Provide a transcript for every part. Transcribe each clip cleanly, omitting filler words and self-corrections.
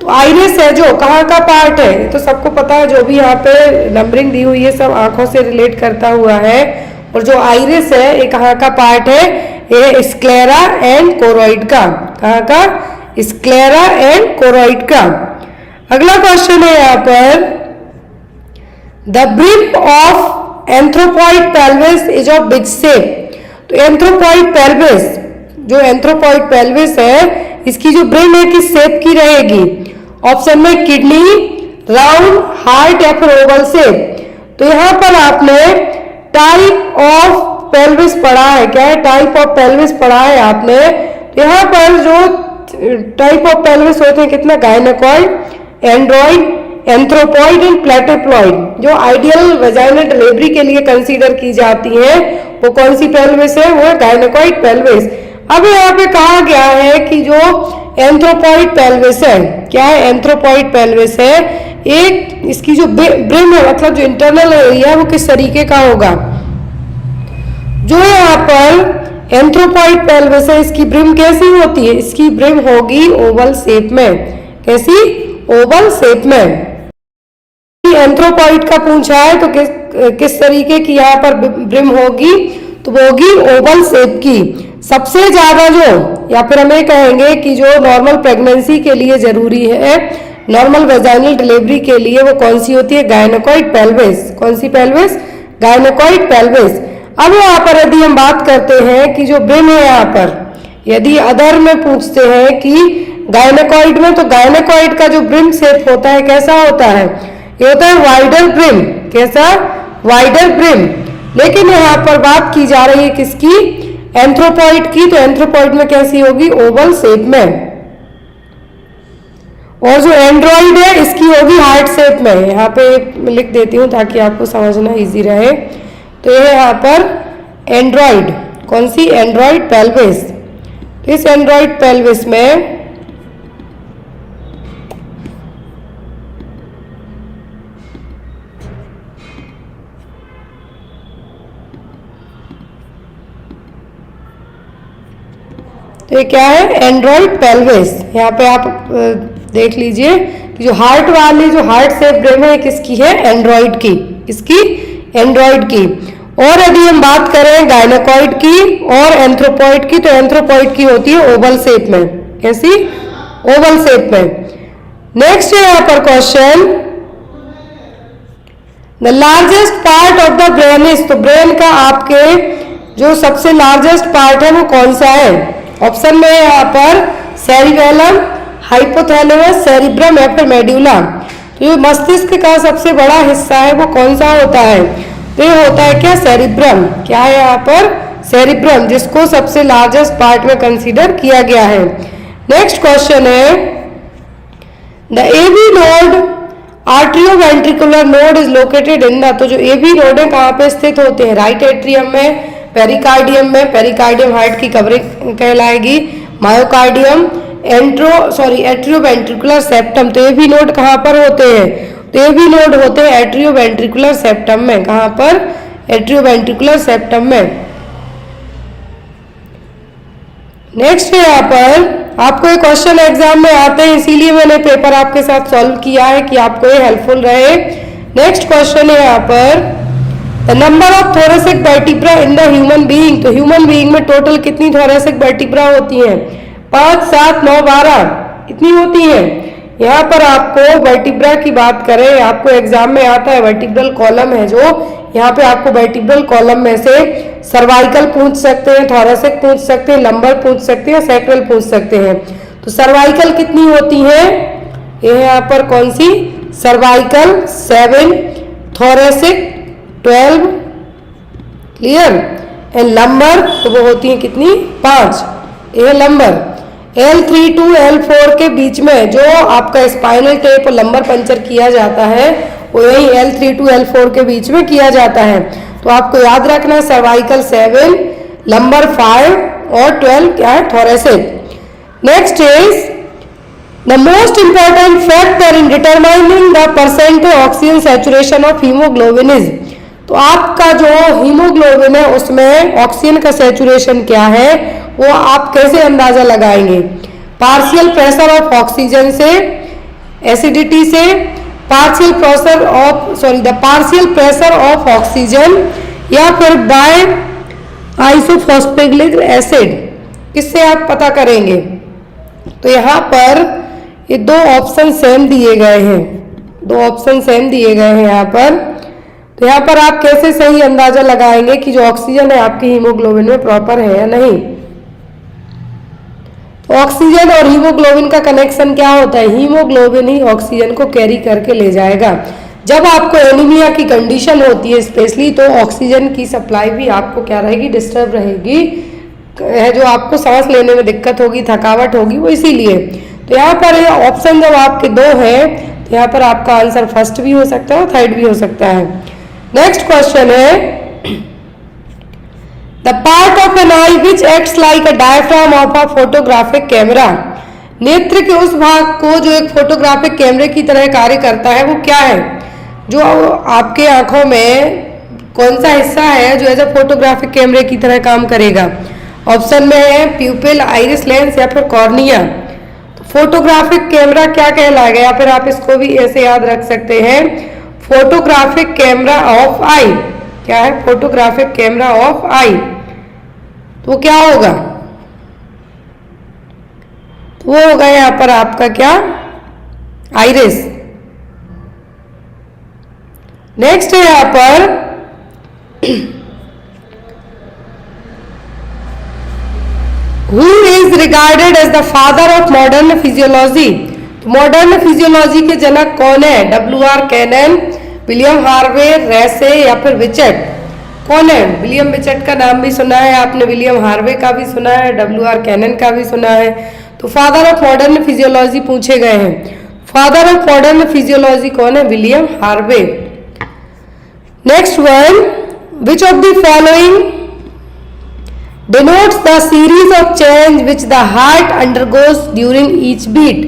तो आइरिस है जो कहाँ का पार्ट है, तो सबको पता है, जो भी यहाँ पे नंबरिंग दी हुई है सब आंखों से रिलेट करता हुआ है। और जो आइरिस है ये कहाँ का पार्ट है, ये स्क्लेरा एंड कोरोइड का, कहाँ का, स्क्लेरा एंड कोरोइड का। अगला क्वेश्चन है यहाँ पर, the brim of anthropoid pelvis is of which shape. तो एंथ्रोपॉइड पेल्विस, जो एंथ्रोपॉइड पेल्विस है इसकी जो ब्रिम है किस शेप की रहेगी। ऑप्शन में किडनी, राउंड, हार्ट या फिर ओवल शेप। तो यहाँ पर आपने टाइप ऑफ पेल्विस पढ़ा है, क्या है, टाइप ऑफ पेल्विस पढ़ा है आपने। यहाँ पर जो टाइप ऑफ पेल्विस होते हैं कितना, गायनेकॉइड, एंड्रॉइड, एंथ्रोपॉइड एंड प्लेटिप्लॉइड। जो आइडियल वेजाइनल डिलीवरी के लिए कंसीडर की जाती है वो कौन सी पेल्विस है, वो है गायनेकॉइड पेल्विस। अब यहाँ पे कहा गया है कि जो एंथ्रोपॉइड पेल्विस है, क्या है, एंथ्रोपॉइड पेल्विस है, एक इसकी जो ब्रिम है मतलब जो इंटरनल एरिया है वो किस तरीके का होगा। जो यहाँ पर एंथ्रोपॉइड पेल्विस है इसकी ब्रिम कैसी होती है, इसकी ब्रिम होगी ओवल शेप में, कैसी, ओवल शेप में। एंथ्रोपॉइड का पूछा है तो किस तरीके की यहाँ पर ब्रिम होगी, तो वो होगी ओवल शेप की। सबसे ज्यादा जो, या फिर हम ये कहेंगे कि जो नॉर्मल प्रेगनेंसी के लिए जरूरी है, नॉर्मल वेजाइनल डिलीवरी के लिए, वो कौन सी होती है, गायनेकॉइड पेल्विस। कौन सी पेल्विस, गायनेकॉइड पेल्विस। अब यहाँ पर यदि हम बात करते हैं कि जो ब्रिम है यहाँ पर, यदि अदर में पूछते हैं कि गायनेकॉइड में, तो गायनेकॉइड का जो ब्रिम शेप होता है कैसा होता है, ये होता है वाइडर ब्रिम, कैसा, वाइडर ब्रिम। लेकिन यहाँ पर बात की जा रही है किसकी, एंथ्रोपॉइड की, तो एंथ्रोपॉइड में कैसी होगी, ओवल शेप में। और जो एंड्रॉइड है इसकी होगी हार्ट शेप में। यहाँ पे लिख देती हूँ ताकि आपको समझना इजी रहे। तो ये यहाँ पर एंड्रॉइड, कौन सी, एंड्रॉइड पेल्विस। इस एंड्रॉइड पेल्विस में तो ये क्या है, एंड्रॉइड पेल्विस। यहाँ पे आप देख लीजिए कि जो हार्ट वाली, जो हार्ट शेप ब्रिम है किसकी है, एंड्रॉइड की, किसकी, एंड्रॉइड की। और यदि हम बात करें गायनेकॉइड की और एंथ्रोपॉइड की, तो एंथ्रोपॉइड की होती है ओवल शेप में, कैसी, ओवल शेप में। नेक्स्ट है यहाँ पर question, the largest part of the brain is. तो ब्रेन का आपके जो सबसे लार्जेस्ट पार्ट है वो कौन सा है। ऑप्शन में यहाँ पर सेरिबेलम, हाइपोथैलेमस, सेरिब्रम या फिर मेड्यूला। तो जो मस्तिष्क का सबसे बड़ा हिस्सा है वो कौन सा होता है, तो ये होता है क्या, सेरिब्रम। क्या है यहाँ पर, सेरिब्रम, जिसको सबसे लार्जेस्ट पार्ट में कंसीडर किया गया है। नेक्स्ट क्वेश्चन है, the AV node atrioventricular node is located in the. तो जो एवी नोड है कहाँ पे स्थित होते हैं, राइट एट्रियम में, पेरिकार्डियम में, पेरिकार्डियम हार्ट की कवरिंग कहलाएगी, मायोकार्डियम, एट्रियोवेंट्रिकुलर सेप्टम। तो एवी नोड कहाँ पर होते हैं, तो एवी नोड होते हैं एट्रियोवेंट्रिकुलर सेप्टम में। कहाँ पर, एट्रियोवेंट्रिकुलर सेप्टम में। नेक्स्ट है यहाँ पर आपको एक क्वेश्चन एग्जाम में आते हैं, इसीलिए मैंने पेपर आपके साथ सॉल्व किया है कि आपको ये हेल्पफुल रहे। नेक्स्ट क्वेश्चन है यहाँ पर, the number of thoracic vertebra in the human being. तो ह्यूमन बीइंग में टोटल कितनी थोरेसिक वर्टिब्रा होती हैं, 5, 7, 9, 12 इतनी होती हैं। यहाँ पर आपको वर्टिब्रा की बात करें, आपको एग्जाम में आता है वर्टिब्रल कॉलम है जो, यहाँ पे आपको वर्टिब्रल कॉलम में से सर्वाइकल पूछ सकते हैं, थोरेसिक पूछ सकते हैं, लंबर पूछ सकते हैं, सैक्रल पूछ सकते हैं। तो सर्वाइकल कितनी होती है, ये है यहाँ पर कौन सी, cervical 7, thoracic 12, clear, and lumbar तो वो होती है कितनी, 5। ये लंबर L3 to L4 के बीच में जो आपका स्पाइनल टेप और लंबर पंचर किया जाता है वो यही L3 to L4 के बीच में किया जाता है। तो आपको याद रखना, सर्वाइकल 7, लंबर 5 और 12 क्या है, thoracic. Next is the most important factor in determining the percentage oxygen saturation of haemoglobin is. तो आपका जो हीमोग्लोबिन है उसमें ऑक्सीजन का सैचुरेशन क्या है वो आप कैसे अंदाजा लगाएंगे, पार्शियल प्रेशर ऑफ ऑक्सीजन से एसिडिटी से, the partial pressure of oxygen, या फिर बाय आइसोफॉस्फेटिक एसिड। किससे आप पता करेंगे? तो यहाँ पर ये दो ऑप्शन सेम दिए गए हैं, यहाँ पर। तो यहाँ पर आप कैसे सही अंदाजा लगाएंगे कि जो ऑक्सीजन है आपकी हीमोग्लोबिन में प्रॉपर है या नहीं? तो ऑक्सीजन और हीमोग्लोबिन का कनेक्शन क्या होता है? हीमोग्लोबिन ही ऑक्सीजन को कैरी करके ले जाएगा। जब आपको एनीमिया की कंडीशन होती है स्पेशली, तो ऑक्सीजन की सप्लाई भी आपको क्या रहेगी? डिस्टर्ब रहेगी, है जो आपको सांस लेने में दिक्कत होगी, थकावट होगी, वो इसीलिए। तो यहाँ पर ऑप्शन जब आपके दो है, तो यहाँ पर आपका आंसर फर्स्ट भी हो सकता है और थर्ड भी हो सकता है। नेक्स्ट क्वेश्चन है, the part of an eye which acts like a diaphragm of a photographic camera. नेत्र के उस भाग को जो एक फोटोग्राफिक कैमरे की तरह कार्य करता है, वो क्या है? जो आपके आंखों में कौन सा हिस्सा है जो एज अ फोटोग्राफिक कैमरे की तरह काम करेगा? ऑप्शन में है प्यूपिल, आइरिस लेंस या फिर कॉर्निया। तो फोटोग्राफिक कैमरा क्या कहलाएगा? या फिर आप इसको भी ऐसे याद रख सकते हैं, फोटोग्राफिक कैमरा ऑफ आई। क्या है? फोटोग्राफिक कैमरा ऑफ आई। तो क्या होगा? तो वो होगा यहाँ पर आपका क्या? आइरिस। नेक्स्ट है यहाँ पर Who is regarded as the father of modern physiology? तो मॉडर्न फिजियोलॉजी के जनक कौन है? W.R. कैनन, विलियम हार्वे, रेसे या फिर विचट? कौन है? विलियम विचट का नाम भी सुना है आपने, विलियम हार्वे का भी सुना है, W.R. कैनन का भी सुना है। तो फादर ऑफ मॉडर्न फिजियोलॉजी पूछे गए हैं। फादर ऑफ मॉडर्न फिजियोलॉजी कौन है? William Harvey. Next one, which of the following denotes the series of change which the heart undergoes during each beat।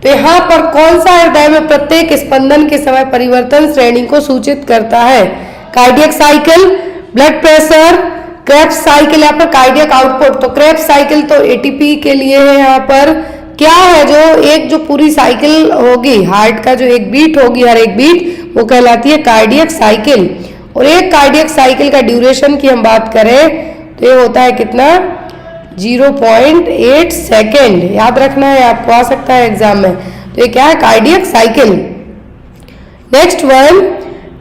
तो यहाँ पर कौन सा हृदय में प्रत्येक स्पंदन के समय परिवर्तन श्रेणी को सूचित करता है? Cardiac cycle, blood pressure, Krebs cycle या फिर कार्डियक आउटपुट। तो क्रेब्स साइकिल तो एटीपी के लिए है। यहाँ पर क्या है? जो पूरी साइकिल होगी, हार्ट का जो एक बीट होगी, हर एक बीट, वो कहलाती है कार्डियक साइकिल। और एक कार्डियक साइकिल का ड्यूरेशन की हम बात करें तो ये होता है कितना? 0.8 सेकेंड। याद रखना है आपको, आ सकता है एग्जाम में। तो ये क्या है? Cardiac cycle. Next one,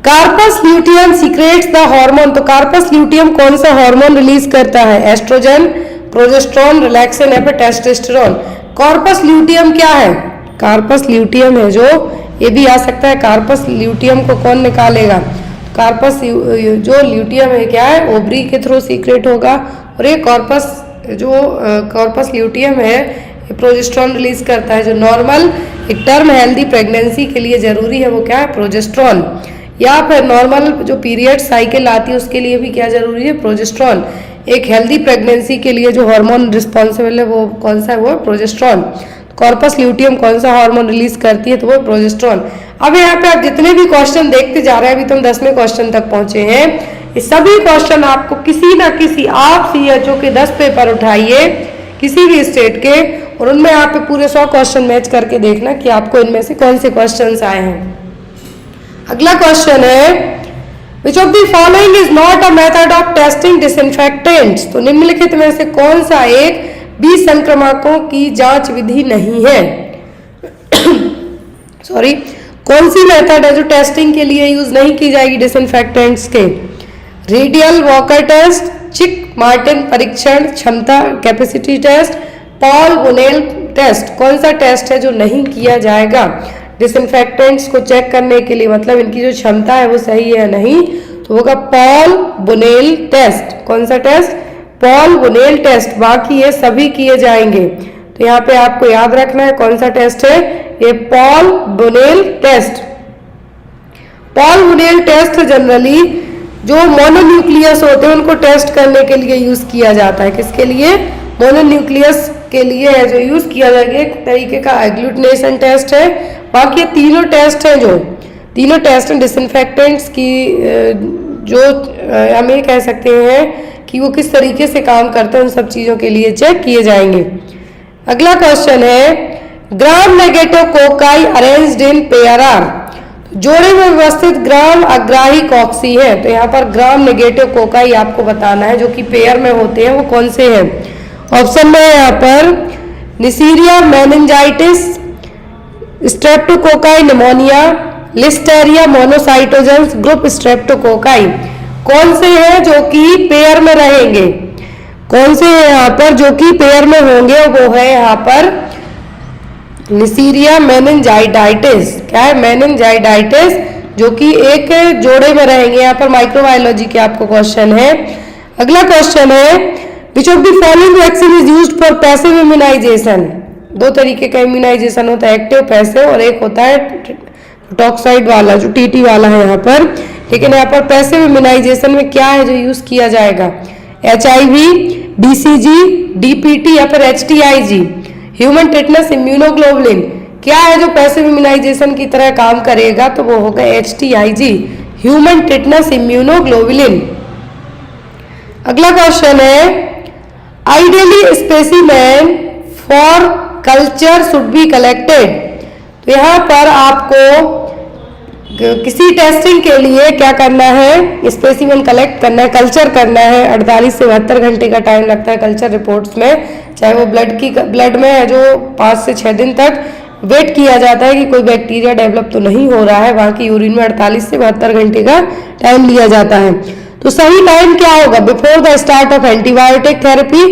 corpus luteum secretes the hormone. तो कार्पस ल्यूटियम कौन सा हार्मोन रिलीज करता है? एस्ट्रोजन, प्रोजेस्टेरोन, रिलैक्सिन या फिर टेस्टोस्टेरोन? कार्पस ल्यूटियम क्या है? कार्पस ल्यूटियम है जो, ये भी आ सकता है। कार्पस ल्यूटियम को कौन निकालेगा? कार्पस जो ल्यूटियम है क्या है? ओवरी के थ्रू सीक्रेट होगा। और ये कॉर्पस ल्यूटियम है, ये प्रोजेस्टेरोन रिलीज करता है। जो नॉर्मल एक टर्म हेल्दी प्रेगनेंसी के लिए जरूरी है, वो क्या है? प्रोजेस्टेरोन। या फिर नॉर्मल जो पीरियड साइकिल आती है उसके लिए भी क्या जरूरी है? प्रोजेस्टेरोन। एक हेल्दी प्रेगनेंसी के लिए जो हार्मोन रिस्पॉन्सिबल है वो कौन सा है? वो प्रोजेस्टेरोन। कॉर्पस ल्यूटियम कौन सा हार्मोन रिलीज करती है? तो वो प्रोजेस्टेरोन। अब यहाँ पे आप जितने भी क्वेश्चन देखते जा रहे हैं, अभी तो हम 10वें क्वेश्चन तक पहुंचे हैं, ये सभी क्वेश्चन आपको किसी ना किसी, आप CHO के 10 पेपर उठाइए किसी भी स्टेट के, और उनमें आप पूरे 100 क्वेश्चन मैच करके देखना कि आपको इनमें से कौन से क्वेश्चन आए हैं। अगला क्वेश्चन है, which of the following is not a method of testing disinfectants. तो निम्नलिखित में से कौन सा एक विसंक्रमकों की जांच विधि नहीं है? सॉरी, कौन सी मेथड है जो टेस्टिंग के लिए यूज नहीं की जाएगी डिसइंफेक्टेंट्स के? रेडियल वॉकर टेस्ट, चिक मार्टिन परीक्षण, क्षमता capacity test, Paul Bunnell test. कौन सा टेस्ट है जो नहीं किया जाएगा डिसइंफेक्टेंट्स को चेक करने के लिए? मतलब इनकी जो क्षमता है वो सही है या नहीं, तो होगा पॉल बुनेल टेस्ट। कौन सा टेस्ट? Paul Bunnell test. बाकी ये सभी किए जाएंगे। तो यहाँ पे आपको याद रखना है कौन सा टेस्ट है? ये Paul Bunnell test. Paul Bunnell test generally जो मोनोन्यूक्लियस होते हैं उनको टेस्ट करने के लिए यूज किया जाता है। किसके लिए? मोनोन्यूक्लियस के लिए है जो यूज किया जाएगा। एक तरीके का एग्लूटिनेशन टेस्ट है। बाकी ये तीनों टेस्ट हैं, जो तीनों टेस्ट हैं डिसइंफेक्टेंट्स की, जो हम ये कह सकते हैं कि वो किस तरीके से काम करते हैं, उन सब चीज़ों के लिए चेक किए जाएंगे। अगला क्वेश्चन है, gram negative cocci arranged in pair are, जोड़े में व्यवस्थित ग्राम अग्राही कॉक्सी है। तो यहाँ पर ग्राम नेगेटिव कोकाई आपको बताना है जो कि पेयर में होते हैं, वो कौन से हैं। ऑप्शन में यहाँ पर निसीरिया meningitis, streptococci pneumonia, Listeria मोनोसाइटोजेंस, group streptococci. कौन से हैं जो कि पेयर में रहेंगे, कौन से हैं यहाँ पर जो कि पेयर में होंगे, वो है यहाँ पर निसीरिया मेनिंजाइटिस। क्या है, मेनिंजाइटिस, जो कि एक जोड़े में रहेंगे। यहाँ पर माइक्रोबायोलॉजी के आपको क्वेश्चन है। अगला क्वेश्चन है which of the following vaccine is used for passive immunization. दो तरीके का इम्यूनाइजेशन होता है, एक्टिव पैसिव, और एक होता है टॉक्साइड वाला जो टीटी वाला है यहाँ पर। लेकिन यहाँ पर पैसिव इम्यूनाइजेशन में क्या है जो यूज किया जाएगा, HIV, BCG, DPT या फिर HTIG, ह्यूमन टिटनस इम्यूनोग्लोबुलिन। क्या है जो पैसिव इम्यूनाइजेशन की तरह काम करेगा, तो वो होगा HTIG, ह्यूमन टिटनस इम्यूनोग्लोबुलिन। अगला क्वेश्चन है ideally specimen for culture should be collected. तो यहाँ पर आपको किसी टेस्टिंग के लिए क्या करना है, स्पेसिमेन कलेक्ट करना है, कल्चर करना है। 48 से 72 घंटे का टाइम लगता है कल्चर रिपोर्ट्स में, चाहे वो ब्लड में है जो 5 से 6 दिन तक वेट किया जाता है कि कोई बैक्टीरिया डेवलप तो नहीं हो रहा है, वहाँ की यूरिन में 48 से 72 घंटे का टाइम लिया जाता है। तो सही टाइम क्या होगा, before the start of antibiotic therapy,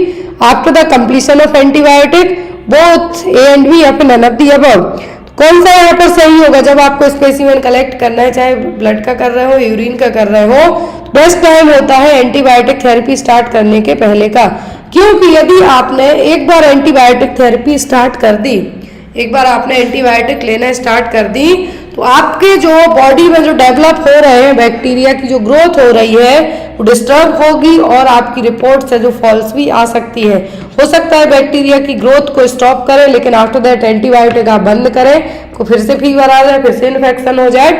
after the completion of antibiotic, both A and B या फिर नन ऑफ द अबव। कौन सा यहाँ पर सही होगा, जब आपको स्पेसिमेन कलेक्ट करना है, चाहे ब्लड का कर रहे हो, यूरिन का कर रहे हो, बेस्ट टाइम होता है एंटीबायोटिक थेरेपी स्टार्ट करने के पहले का। क्योंकि यदि आपने एक बार एंटीबायोटिक थेरेपी स्टार्ट कर दी, एक बार आपने एंटीबायोटिक लेना स्टार्ट कर दी, तो आपके जो बॉडी में जो डेवलप हो रहे हैं बैक्टीरिया की जो ग्रोथ हो रही है वो डिस्टर्ब होगी, और आपकी रिपोर्ट से जो फॉल्स भी आ सकती है। हो सकता है बैक्टीरिया की ग्रोथ को स्टॉप करें, लेकिन आफ्टर दैट एंटीबायोटिक आप बंद करें तो फिर से फीवर आ जाए, फिर से इन्फेक्शन हो जाए।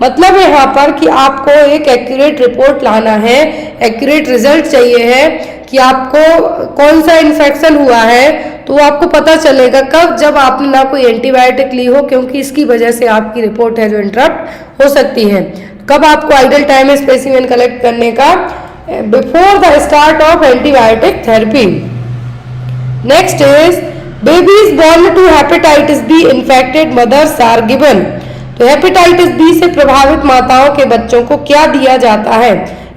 मतलब यहाँ पर कि आपको एक एक्यूरेट रिपोर्ट लाना है, एक्यूरेट रिजल्ट चाहिए है कि आपको कौन सा इन्फेक्शन हुआ है, तो आपको पता चलेगा कब, जब आपने ना कोई एंटीबायोटिक ली हो, क्योंकि इसकी वजह से आपकी रिपोर्ट है जो इंटरप्ट हो सकती है। कब आपको आइडियल टाइम है स्पेसिमेन कलेक्ट करने का, before the start of antibiotic therapy. Next is babies born to hepatitis B infected mothers are given. तो हेपेटाइटिस बी से प्रभावित माताओं के बच्चों को क्या दिया जाता है।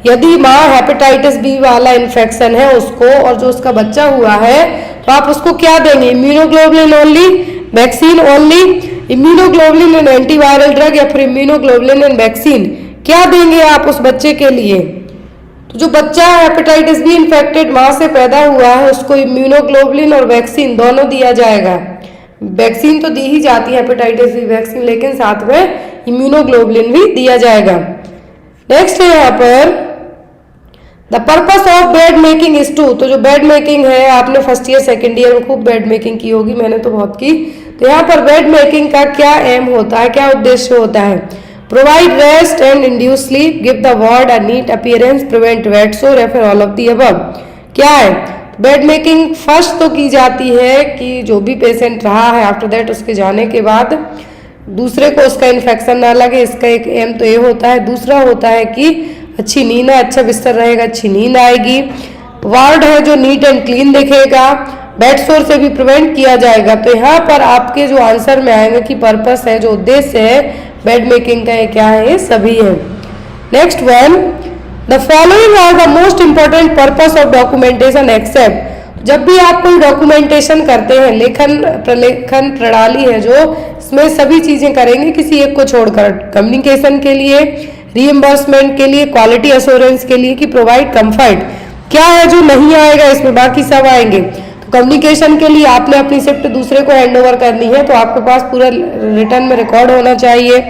यदि माँ हेपेटाइटिस बी वाला इन्फेक्शन है उसको, और जो उसका बच्चा हुआ है, तो आप उसको क्या देंगे, immunoglobulin only, vaccine only, immunoglobulin and antiviral drug, या फिर इम्यूनोग्लोबुलिन एंड वैक्सीन, क्या देंगे आप उस बच्चे के लिए। तो जो बच्चा हेपेटाइटिस बी इन्फेक्टेड माँ से पैदा हुआ है उसको इम्यूनोग्लोबुलिन और वैक्सीन दोनों दिया जाएगा। वैक्सीन तो दी ही जाती है हेपेटाइटिस बी वैक्सीन, लेकिन साथ में इम्यूनोग्लोबुलिन भी दिया जाएगा। नेक्स्ट है यहाँ पर the purpose of bed making is to. तो जो बेड मेकिंग है, आपने फर्स्ट ईयर सेकेंड ईयर में खूब बेड मेकिंग की होगी, मैंने तो बहुत की। तो यहाँ पर बेड मेकिंग का क्या एम होता है, क्या उद्देश्य होता है, provide rest and induce sleep, give the ward a neat appearance, prevent bed sore, या फिर ऑल ऑफ द अबव। क्या है, बेड मेकिंग फर्स्ट तो की जाती है कि जो भी पेशेंट रहा है आफ्टर दैट उसके जाने के बाद दूसरे को उसका इन्फेक्शन ना लगे, इसका एक एम तो ये होता है। दूसरा होता है कि अच्छी नींद है, अच्छा बिस्तर रहेगा, अच्छी नींद आएगी। वार्ड है जो नीट एंड क्लीन दिखेगा, बेड सोर से भी प्रिवेंट किया जाएगा। तो यहाँ पर आपके जो आंसर में आएंगे कि पर्पस है, जो उद्देश्य है बेड मेकिंग का, ये क्या है, ये सभी है। Next one, the following are the most important purpose of documentation except. जब भी आप कोई डॉक्यूमेंटेशन करते हैं, लेखन प्रलेखन प्रणाली है जो, इसमें सभी चीजें करेंगे किसी एक को छोड़कर, कम्युनिकेशन के लिए, रीइंबर्समेंट के लिए, क्वालिटी एश्योरेंस के लिए, कि प्रोवाइड कंफर्ट। क्या है जो नहीं आएगा इसमें, बाकी सब आएंगे। तो कम्युनिकेशन के लिए आपने अपनी शिफ्ट दूसरे को हैंड ओवर करनी है, तो आपके पास पूरा रिटर्न में रिकॉर्ड होना चाहिए।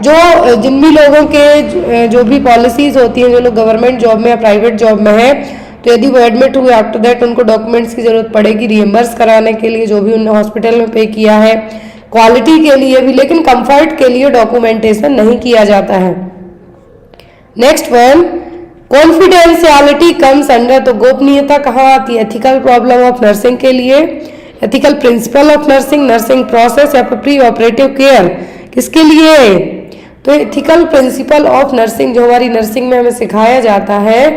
जो जिन भी लोगों के जो भी पॉलिसीज होती हैं, जो लोग गवर्नमेंट जॉब में या प्राइवेट जॉब में है, तो यदि वो एडमिट हुए आफ्टर दैट उनको डॉक्यूमेंट्स की जरूरत पड़ेगी रीएम्बर्स कराने के लिए, जो भी उन्होंने हॉस्पिटल में पे किया है, क्वालिटी के लिए भी, लेकिन कंफर्ट के लिए डॉक्यूमेंटेशन नहीं किया जाता है। Next one, confidentiality comes under. तो गोपनीयता कहाँ आती है, एथिकल प्रॉब्लम ऑफ नर्सिंग के लिए, ethical principle of nursing, nursing process या फिर प्री ऑपरेटिव केयर, किसके लिए? तो एथिकल प्रिंसिपल ऑफ नर्सिंग जो हमारी नर्सिंग में हमें सिखाया जाता है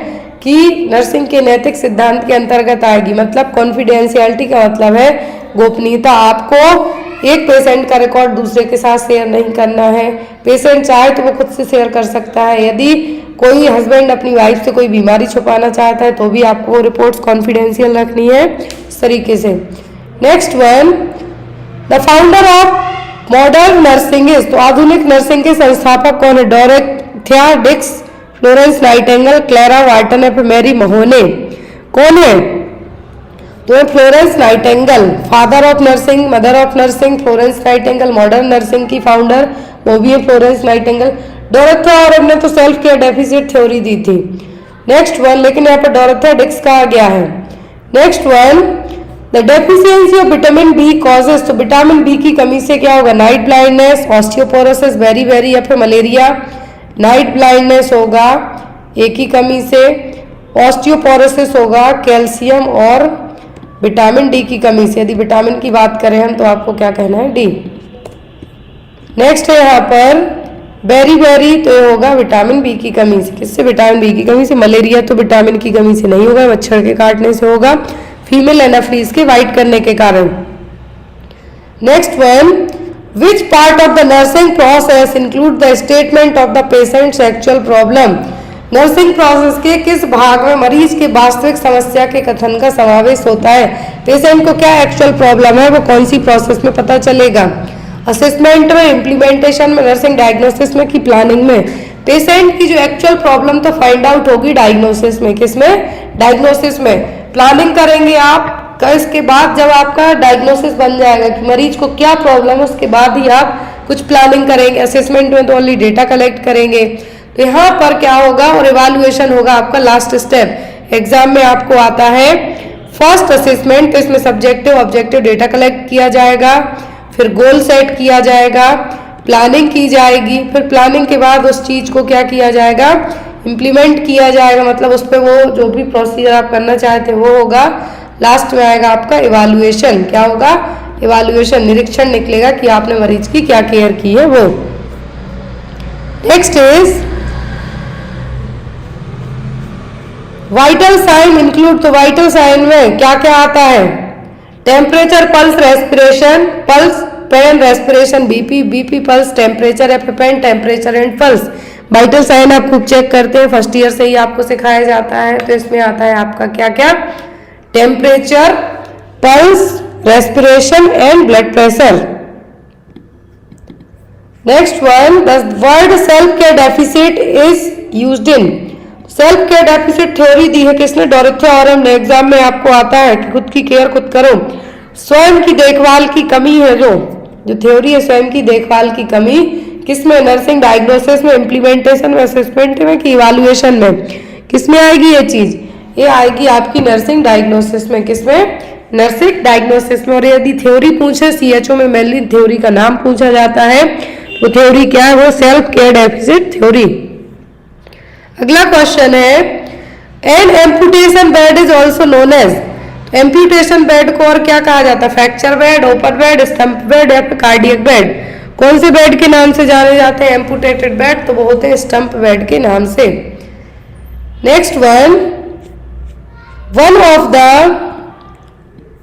कि नर्सिंग के नैतिक सिद्धांत के अंतर्गत आएगी। मतलब कॉन्फिडेंशियलिटी का मतलब है गोपनीयता। आपको एक पेशेंट का रिकॉर्ड दूसरे के साथ शेयर नहीं करना है। पेशेंट चाहे तो वो खुद से शेयर कर सकता है। यदि कोई हस्बैंड अपनी वाइफ से कोई बीमारी छुपाना चाहता है तो भी आपको वो रिपोर्ट्स कॉन्फिडेंशियल रखनी है इस तरीके से। Next one, the founder of modern nursing is, तो आधुनिक नर्सिंग के संस्थापक कौन है? डोरोथिया डिक्स, फ्लोरेंस नाइटिंगेल, क्लेरा वार्टन या फिर मैरी महोने, कौन है? तो Florence Nightingale, father of nursing, mother of nursing, Florence Nightingale modern nursing की फाउंडर, वो भी है फ्लोरेंस नाइटिंगेल। डोरोथिया ऑरम ने तो सेल्फ केयर डेफिसिट थ्योरी दी थी। नेक्स्ट वन, लेकिन यहाँ पर डोरोथिया डिक्स कहा गया है। Next one, the deficiency of vitamin B causes, तो विटामिन बी की कमी से क्या होगा? नाइट ब्लाइंडनेस, ऑस्टियोपोरोसिस, बेरी या फिर मलेरिया। नाइट ब्लाइंडनेस होगा एक ही कमी से, ऑस्टियोपोरोसिस होगा कैल्शियम और विटामिन डी की कमी से। यदि विटामिन की बात करें हम तो आपको क्या कहना है? डी। नेक्स्ट है यहाँ पर बेरी, तो ये होगा विटामिन बी की कमी से। किससे? विटामिन बी की कमी से। मलेरिया तो विटामिन की कमी से नहीं होगा, मच्छर के काटने से होगा, फीमेल एनाफ्रीज के वाइट करने के कारण। Next one, which part of the nursing process include the statement of the patient actual problem, nursing process के किस भाग में मरीज की वास्तविक समस्या के कथन का समावेश होता है? पेशेंट को क्या एक्चुअल प्रॉब्लम है वो कौन सी प्रोसेस में पता चलेगा? असेसमेंट में, इम्प्लीमेंटेशन में, नर्सिंग डायग्नोसिस में कि प्लानिंग में? पेशेंट की जो एक्चुअल प्रॉब्लम तो फाइंड आउट होगी डायग्नोसिस में। किसमें? डायग्नोसिस में। प्लानिंग करेंगे आप इसके बाद, जब आपका डायग्नोसिस बन जाएगा कि मरीज को क्या प्रॉब्लम है, उसके बाद ही आप कुछ प्लानिंग करेंगे। असेसमेंट में तो ओनली डेटा कलेक्ट करेंगे। तो यहाँ पर क्या होगा? और इवैल्यूएशन होगा आपका लास्ट स्टेप। एग्जाम में आपको आता है फर्स्ट असेसमेंट, तो इसमें सब्जेक्टिव ऑब्जेक्टिव डेटा कलेक्ट किया जाएगा, फिर गोल सेट किया जाएगा, प्लानिंग की जाएगी, फिर प्लानिंग के बाद उस चीज को क्या किया जाएगा? इम्प्लीमेंट किया जाएगा। मतलब उस पर वो जो भी प्रोसीजर आप करना चाहते हैं वो होगा। लास्ट में आएगा आपका इवैल्यूएशन। क्या होगा? इवैल्यूएशन, निरीक्षण निकलेगा कि आपने मरीज की क्या केयर की है वो। Next is vital sign include, तो वाइटल साइन में क्या क्या आता है? Temperature, pulse, respiration, pulse, pain, respiration, BP, pulse, temperature या फिर pain, temperature and pulse. Vital sign आप खूब चेक करते हैं, फर्स्ट ईयर से ही आपको सिखाया जाता है। तो इसमें आता है आपका क्या क्या? Temperature, pulse, respiration and blood pressure. Next one, the word self care deficit is used in, self care deficit theory दी है किसने? डोरोथिया ऑरम ने। एग्जाम में आपको आता है कि खुद की केयर खुद करो, स्वयं की देखभाल की कमी है। जो थ्योरी है स्वयं की देखभाल की कमी, किसमें? नर्सिंग डायग्नोसिस में, इम्प्लीमेंटेशन में, असेसमेंट में कि इवैल्यूएशन में? किसमें आएगी ये चीज? ये आएगी आपकी नर्सिंग डायग्नोसिस में। किसमें? नर्सिंग डायग्नोसिस में। और यदि थ्योरी पूछे सीएचओ में मेनली थ्योरी का नाम पूछा जाता है, वो थ्योरी क्या है? वो सेल्फ केयर डेफिसिट थ्योरी। अगला क्वेश्चन है, an amputation bed is also known as, amputation bed को और क्या कहा जाता है? Fracture bed, open bed, stump bed या फिर कार्डियक बेड? कौन से बेड के नाम से जाने जाते हैं एम्पुटेटेड बेड? तो वो होते हैं स्टंप बेड के नाम से। Next one of the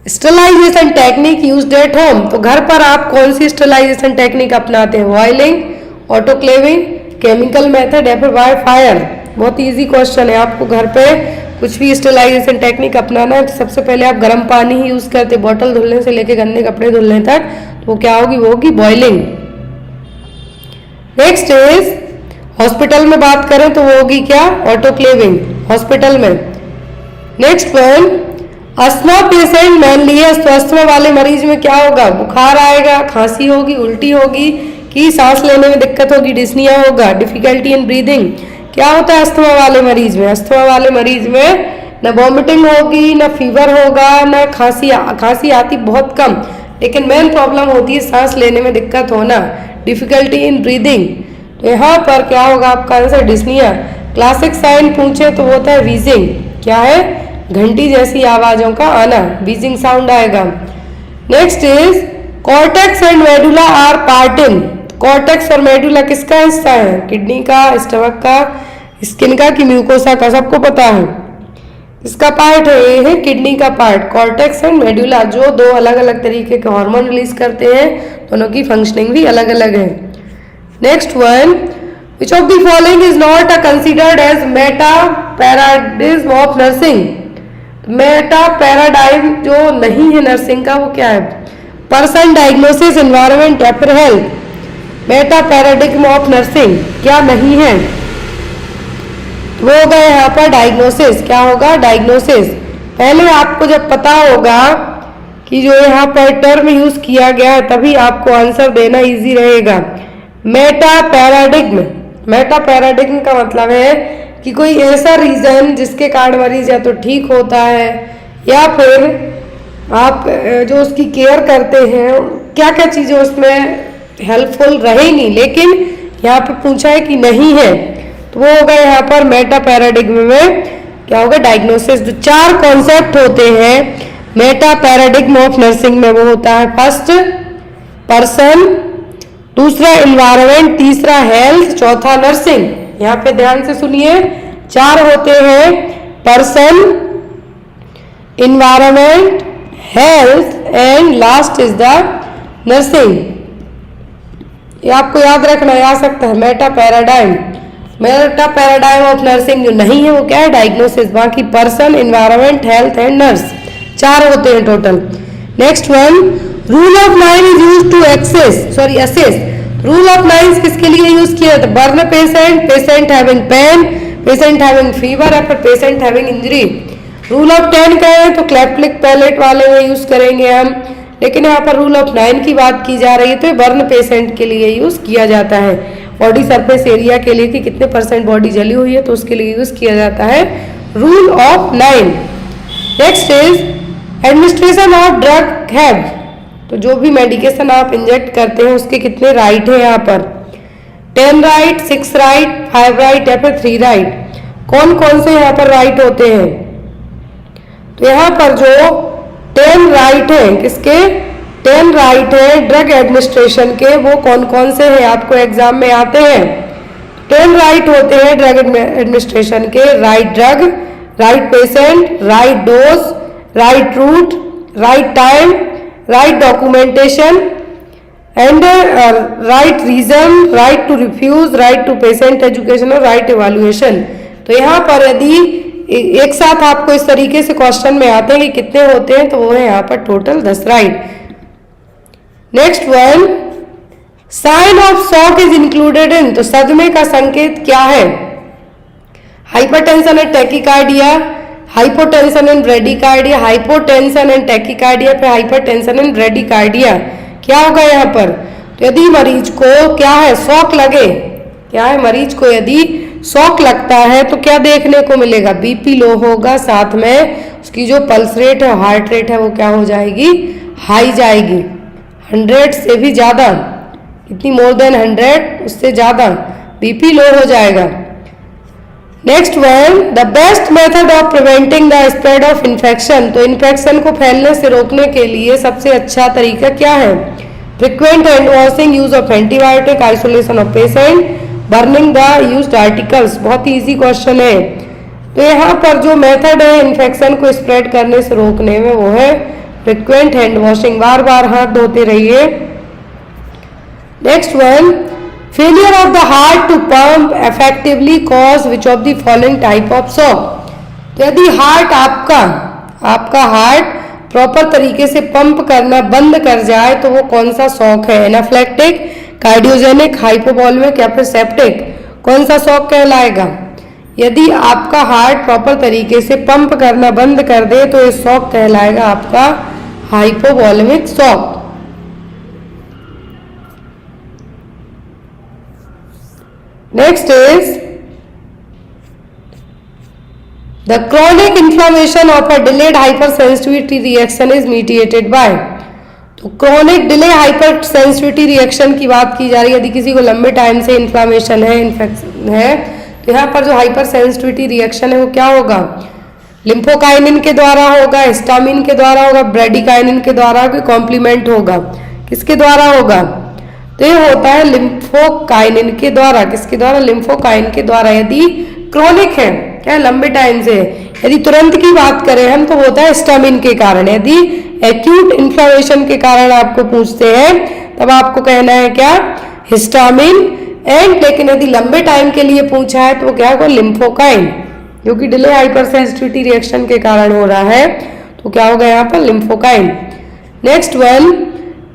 sterilization technique used at home, तो घर पर आप कौन सी स्टरलाइजेशन टेक्निक अपनाते हैं? बॉइलिंग, ऑटोक्लेविंग, केमिकल मेथड या फिर बाय फायर? बहुत इजी क्वेश्चन है। आपको घर पे कुछ भी स्टरलाइजेशन टेक्निक अपनाना है तो सबसे पहले आप गर्म पानी ही यूज करते, बॉटल धुलने से लेके गंदे कपड़े धुलने तक, तो क्या होगी? वो होगी बॉइलिंग। नेक्स्ट इज हॉस्पिटल में बात करें तो वो होगी क्या? ऑटोक्लेविंग हॉस्पिटल में। Next one, asthma patient mainly है, तो अस्थमा वाले मरीज में क्या होगा? बुखार आएगा, खांसी होगी, उल्टी होगी, कि सांस लेने में दिक्कत होगी, डिस्निया होगा, डिफिकल्टी इन ब्रीदिंग। क्या होता है अस्थमा वाले मरीज में? अस्थमा वाले मरीज में न वॉमिटिंग होगी, न फीवर होगा, न खांसी आती बहुत कम, लेकिन मेन प्रॉब्लम होती है सांस लेने में दिक्कत होना, डिफिकल्टी इन ब्रीदिंग। तो यहाँ पर क्या होगा आपका आंसर? डिस्निया। क्लासिक साइन पूछे तो वो होता है वीजिंग। क्या है? घंटी जैसी आवाजों का आना, वीजिंग साउंड आएगा। Next is cortex and medulla are part in. Cortex और मेडुला किसका हिस्सा है? किडनी का, स्टमक का, स्किन का कि म्यूकोसा का? सबको पता है इसका पार्ट है, ये है किडनी का पार्ट। कॉर्टेक्स एंड मेडुला जो दो अलग अलग तरीके के हार्मोन रिलीज करते हैं, दोनों की फंक्शनिंग भी अलग अलग है। Next one, which of the following is not considered as meta paradigm of nursing? Meta paradigm जो नहीं है नर्सिंग का, वो क्या है? पर्सन, डायग्नोसिस, एनवायरमेंट या फिर health. Meta paradigm of nursing क्या नहीं है? वो होगा यहाँ पर डायग्नोसिस। क्या होगा? डायग्नोसिस। पहले आपको जब पता होगा कि जो यहाँ पर टर्म यूज किया गया है, तभी आपको आंसर देना इजी रहेगा। मेटा पैराडिग्म, मेटा पैराडिग्म का मतलब है कि कोई ऐसा रीजन जिसके कारण मरीज या तो ठीक होता है या फिर आप जो उसकी केयर करते हैं, क्या क्या चीजें उसमें हेल्पफुल रहेंगी, लेकिन यहाँ पे पूछा है कि नहीं है, तो वो होगा यहाँ पर मेटा पैराडिग्म में क्या होगा? डायग्नोसिस। जो चार कॉन्सेप्ट होते हैं मेटा पैराडिग्म ऑफ नर्सिंग में, वो होता है फर्स्ट पर्सन, दूसरा एनवायरनमेंट, तीसरा हेल्थ, चौथा नर्सिंग। यहाँ पे ध्यान से सुनिए, चार होते हैं person, environment, health and last is the nursing. ये आपको याद रखना आ सकता है। Meta paradigm, meta paradigm of nursing जो नहीं है वो क्या है? डायग्नोसिस। बाकी person, environment, health and nurse, चार होते हैं total. Next one, rule of 9 is used to assess. Rule of 9 किसके लिए यूज किया जाता है? Burn patient, patient having pain, patient having fever या फिर patient having injury. Rule of 10 कहें तो क्लैप्लिक पैलेट वाले में यूज करेंगे हम, लेकिन यहाँ पर रूल ऑफ 9 की बात की जा रही है तो बर्न पेशेंट के लिए यूज किया जाता है। बॉडी सरफेस एरिया के लिए कि कितने % बॉडी जली हुई है, तो उसके लिए यूज किया जाता है rule of 9। Next is administration of drug have. तो जो भी मेडिकेशन आप इंजेक्ट करते हैं उसके कितने राइट है यहाँ पर? 10 राइट, 6 राइट, 5 राइट या फिर 3 राइट। कौन कौन से यहाँ पर राइट होते हैं? तो यहाँ पर जो 10 राइट है, किसके? 10 राइट है ड्रग एडमिनिस्ट्रेशन के, वो कौन कौन से हैं आपको एग्जाम में आते हैं? 10 राइट होते हैं ड्रग एडमिनिस्ट्रेशन के। Right drug, right patient, right dose, right route, right time, right documentation and right reason, right to refuse, right to patient education और राइट इवैल्यूएशन। तो यहाँ पर यदि एक साथ आपको इस तरीके से क्वेश्चन में आते हैं कि कितने होते हैं, तो वो है यहाँ पर total 10 right. Next one, sign of shock is included in. तो सदमे का संकेत क्या है? Hypertension and tachycardia, hypotension and bradycardia, hypotension and tachycardia, फिर हाइपरटेंशन एंड ब्रेडिकार्डिया। क्या होगा यहाँ पर? तो यदि मरीज को क्या है? शॉक लगे, क्या है? मरीज को यदि शॉक लगता है तो क्या देखने को मिलेगा? बीपी लो होगा, साथ में उसकी जो पल्स रेट है, हार्ट रेट है, वो क्या हो जाएगी? हाई जाएगी। 100 से भी ज्यादा, इतनी मोर देन 100, उससे ज्यादा बीपी लो हो जाएगा। Next one, the best method of preventing the spread of infection. तो इन्फेक्शन को फैलने से रोकने के लिए सबसे अच्छा तरीका क्या है? Frequent hand washing, use of antibiotic, isolation of patient, burning the used articles. बहुत ही इजी क्वेश्चन है। तो यहाँ पर जो मेथड है इन्फेक्शन को स्प्रेड करने से रोकने में, वो है फ्रिक्वेंट हैंड वॉशिंग, बार बार हाथ धोते रहिए। Next one, failure of the heart to pump effectively cause which of the following type of shock. तो यदि हार्ट आपका हार्ट प्रॉपर तरीके से पंप करना बंद कर जाए तो वो कौन सा शॉक है? एनाफ्लेक्टिक, कार्डियोजेनिक, हाइपोवॉल्मिक या फिर सेप्टिक? कौन सा शॉक कहलाएगा? यदि आपका हार्ट प्रॉपर तरीके से पंप करना बंद कर दे तो ये शॉक कहलाएगा आपका hypovolaemic shock. Next is the chronic inflammation of a delayed hypersensitivity reaction is mediated by। तो chronic delay hypersensitivity reaction की बात की जा रही है। यदि किसी को लंबे टाइम से इन्फ्लामेशन है, इन्फेक्शन है, तो यहाँ पर जो हाइपर सेंसिटिविटी रिएक्शन है वो क्या होगा? लिम्फोकाइनिन के द्वारा होगा, हिस्टामिन के द्वारा होगा, ब्रेडिकाइनिन के द्वारा, कोई कॉम्प्लीमेंट होगा, किसके द्वारा होगा? तो ये होता है लिम्फोकाइनिन के द्वारा। किसके द्वारा? लिम्फोकाइन के द्वारा। यदि क्रोनिक है, क्या लंबे टाइम से, यदि तुरंत की बात करें हम तो होता है हिस्टामिन के कारण। यदि एक्यूट इन्फ्लेमेशन के कारण आपको पूछते हैं तब आपको कहना है क्या? हिस्टामिन। एंड लेकिन यदि लंबे टाइम के लिए पूछा है तो क्या होगा? लिम्फोकाइन, जो कि डिले हाइपर सेंसिटिविटी रिएक्शन के कारण हो रहा है, तो क्या होगा यहाँ पर? Lymphokine. Next one,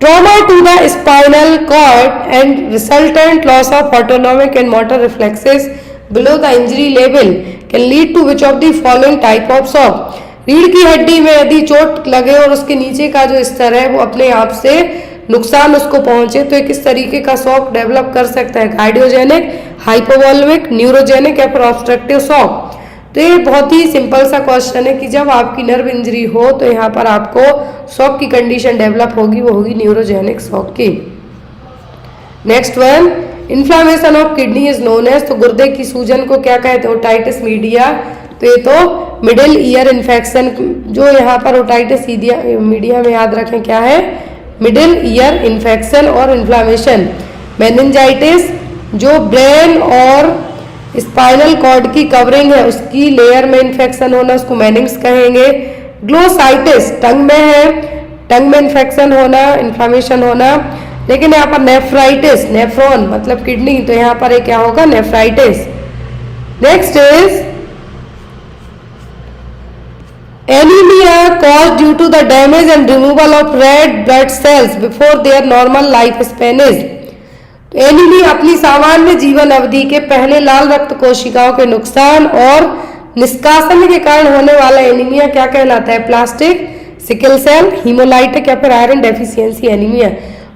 trauma to the spinal cord and resultant loss of autonomic and motor reflexes below the injury level can lead to which of the following type of shock. रीढ़ की हड्डी में यदि चोट लगे और उसके नीचे का जो स्तर है वो अपने आप से नुकसान उसको पहुंचे तो एक किस तरीके का शॉक डेवलप कर सकता है? कार्डियोजेनिक, हाइपोवॉल्मिक, न्यूरोजेनिक या फिर ऑब्स्ट्रक्टिव शॉक। तो ये बहुत ही सिंपल सा क्वेश्चन है कि जब आपकी नर्व इंजरी हो तो यहाँ पर आपको शॉक की कंडीशन डेवलप होगी, वो होगी न्यूरोजेनिक शॉक की। Next one, inflammation of kidney is known as, तो गुर्दे की सूजन को क्या कहते हैं? Otitis media. तो ये तो मिडिल ईयर इन्फेक्शन, जो यहाँ पर ओटाइटिस मीडिया में याद रखें क्या है? मिडिल ईयर इन्फेक्शन और इन्फ्लामेशन। मेनिंजाइटिस, जो ब्रेन और स्पाइनल कॉर्ड की कवरिंग है उसकी लेयर में इन्फेक्शन होना, उसको मेनिंग्स कहेंगे। ग्लोसाइटिस, टंग में है, टंग में इन्फेक्शन होना, इन्फ्लामेशन होना। लेकिन यहाँ पर नेफ्राइटिस, नेफ्रॉन मतलब किडनी, तो यहाँ पर क्या होगा? Nephritis. Next is anaemia caused due to the damage and removal of red blood cells before their normal life span is. Anaemia अपनी सामान्य जीवन अवधि के पहले लाल रक्त कोशिकाओं के नुकसान और निष्कासन के कारण होने वाला एनीमिया क्या कहलाता है? प्लास्टिक सिकल सेल, हीमोलाइटिक या फिर आयरन डेफिशिएंसी एनीमिया।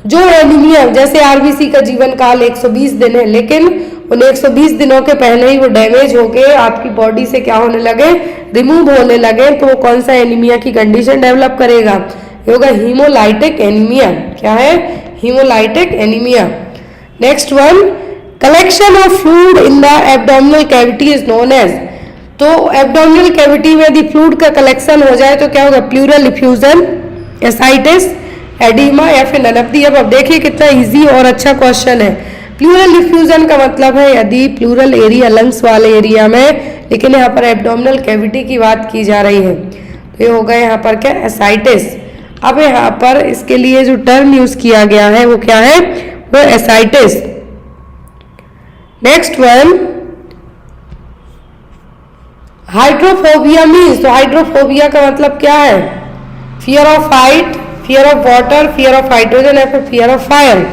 जो एनीमिया, जैसे आरबीसी का जीवन काल 120 दिन है, लेकिन उन 120 दिनों के पहले ही वो डैमेज होके आपकी बॉडी से क्या होने लगे? रिमूव होने लगे, तो वो कौन सा एनीमिया की कंडीशन डेवलप करेगा? ये होगा हीमोलाइटिक एनीमिया। क्या है? Haemolytic anaemia. Next one, collection of fluid in the abdominal cavity is known as. तो एब्डोमिनल कैविटी में यदि फ्लूइड का कलेक्शन हो जाए तो क्या होगा? प्लूरल इफ्यूजन, एसाइटिस, एडिमा या फिर नन ऑफ द अबव। अब देखिए कितना इजी और अच्छा क्वेश्चन है। प्लूरल इफ्यूजन का मतलब है यदि प्लूरल एरिया लंग्स वाले एरिया में, लेकिन यहाँ पर एब्डोमिनल कैविटी की बात की जा रही है, तो ये होगा यहाँ पर क्या? एसाइटिस। अब यहाँ पर इसके लिए जो टर्म यूज किया गया है वो क्या है? वो ascites. Next one, hydrophobia means, तो हाइड्रोफोबिया का मतलब क्या है? Fear of height, fear of water, fear of hydrogen या फिर फियर ऑफ फायर।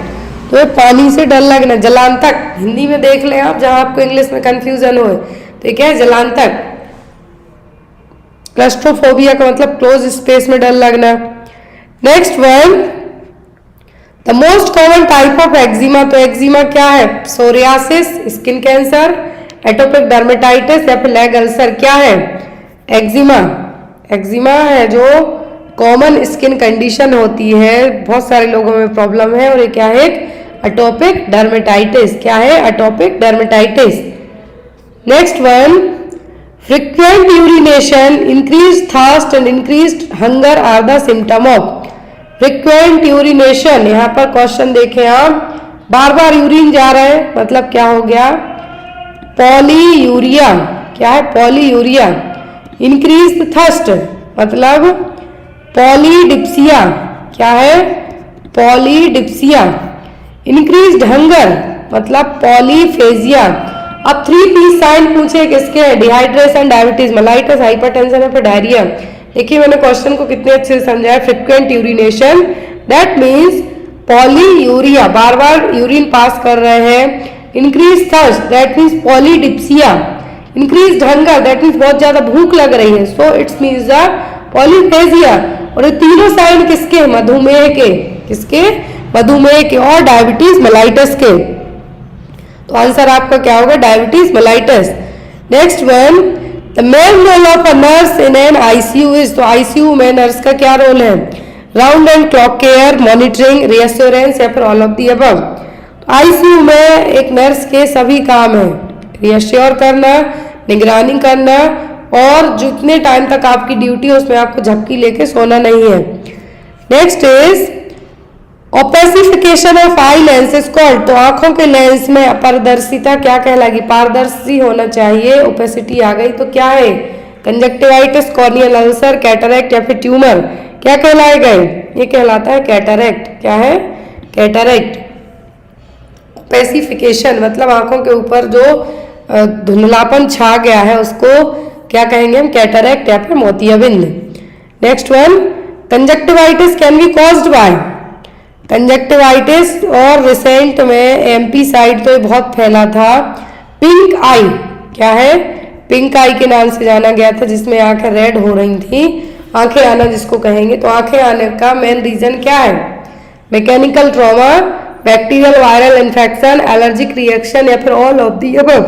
तो ये पानी से डर लगना, जलांतक, हिंदी में देख लें आप जहां आपको इंग्लिश में कंफ्यूजन हो, तो क्या है? जलांतक। क्लस्ट्रोफोबिया का मतलब क्लोज स्पेस में डर लगना। Next one, the most common type of eczema, तो एक्जिमा क्या है? Psoriasis, skin cancer, atopic dermatitis या फिर लेग अल्सर। क्या है? एक्जिमा। एक्जिमा है जो कॉमन स्किन कंडीशन होती है, बहुत सारे लोगों में प्रॉब्लम है, और ये क्या है? Atopic dermatitis. क्या है? Atopic dermatitis. Next one, frequent urination, increase thirst and increase hunger are the symptom of. Frequent urination, यहाँ पर क्वेश्चन देखें आप, बार बार यूरिन जा रहा है, मतलब क्या हो गया? पॉलीयूरिया। क्या है? पॉलीयूरिया। इंक्रीज थर्स्ट मतलब पॉलीडिप्सिया। क्या है? पॉलीडिप्सिया। इंक्रीज्ड हंगर मतलब पॉलीफेजिया। अब 3P साइन पूछे किसके है? डिहाइड्रेशन, डायबिटीज, मेलाइटिस, हाइपरटेंशन या फिर डायरिया। देखिए मैंने क्वेश्चन को कितने अच्छे से समझाया। Frequent urination that means polyuria, बार बार यूरिन पास कर रहे हैं। Increase thirst that means polydipsia. Increased hunger that means बहुत ज्यादा भूख लग रही है, so it's means the polyphagia. और ये तीनों साइन किसके? मधुमेह के। किसके? मधुमेह के और डायबिटीज मेलाइटिस के। तो आंसर आपका क्या होगा? Diabetes mellitus. Next one, the main role of a nurse in an ICU is, तो आईसीयू में नर्स का क्या रोल है? Round and clock care, monitoring, reassurance या फिर all of the above. ICU में एक नर्स के सभी काम है, रिएश्योर करना, निगरानी करना और जितने टाइम तक आपकी ड्यूटी है उसमें आपको झपकी लेके सोना नहीं है। Next is opacification of eye lens is called. तो आंखों के लेंस में अपारदर्शिता क्या कहलाएगी? पारदर्शी होना चाहिए। ओपेसिटी आ गई तो क्या है? कंजक्टिवाइटिस, कॉर्नियल अल्सर, कैटरैक्ट या फिर ट्यूमर, क्या कहलाएगा? ये कहलाता है कैटरैक्ट। क्या है? कैटरैक्ट। ओपेसिफिकेशन मतलब आंखों के ऊपर जो धुंधलापन छा गया है उसको क्या कहेंगे हम? कैटरैक्ट या फिर मोतियाबिंद। Next one, conjunctivitis can be caused by. Conjunctivitis और रिसेंट में एमपी साइड तो बहुत फैला था पिंक आई। क्या है? पिंक आई के नाम से जाना गया था, जिसमें आंखें रेड हो रही थी, आंखें आना जिसको कहेंगे। तो आंखें आने का मेन रीजन क्या है? Mechanical trauma, bacterial viral infection, allergic reaction या फिर ऑल ऑफ दी अबव।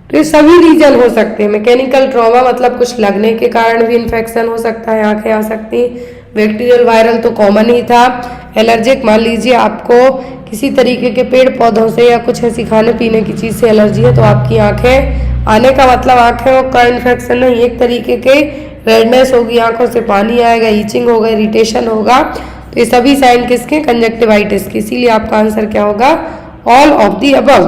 तो ये सभी रीजन हो सकते हैं। मैकेनिकल ट्रॉमा मतलब कुछ लगने के कारण भी इन्फेक्शन हो सकता है, आंखें आ सकती। बैक्टीरियल वायरल तो कॉमन ही था। एलर्जिक, मान लीजिए आपको किसी तरीके के पेड़ पौधों से या कुछ ऐसी खाने पीने की चीज़ से एलर्जी है तो आपकी आंखें आने का मतलब आंखों का इन्फेक्शन नहीं, एक तरीके के रेडनेस होगी, आंखों से पानी आएगा, ईचिंग होगा, इरिटेशन होगा। तो ये सभी साइन किसके? कंजक्टिवाइटिस के। इसीलिए आपका आंसर क्या होगा? All of the above.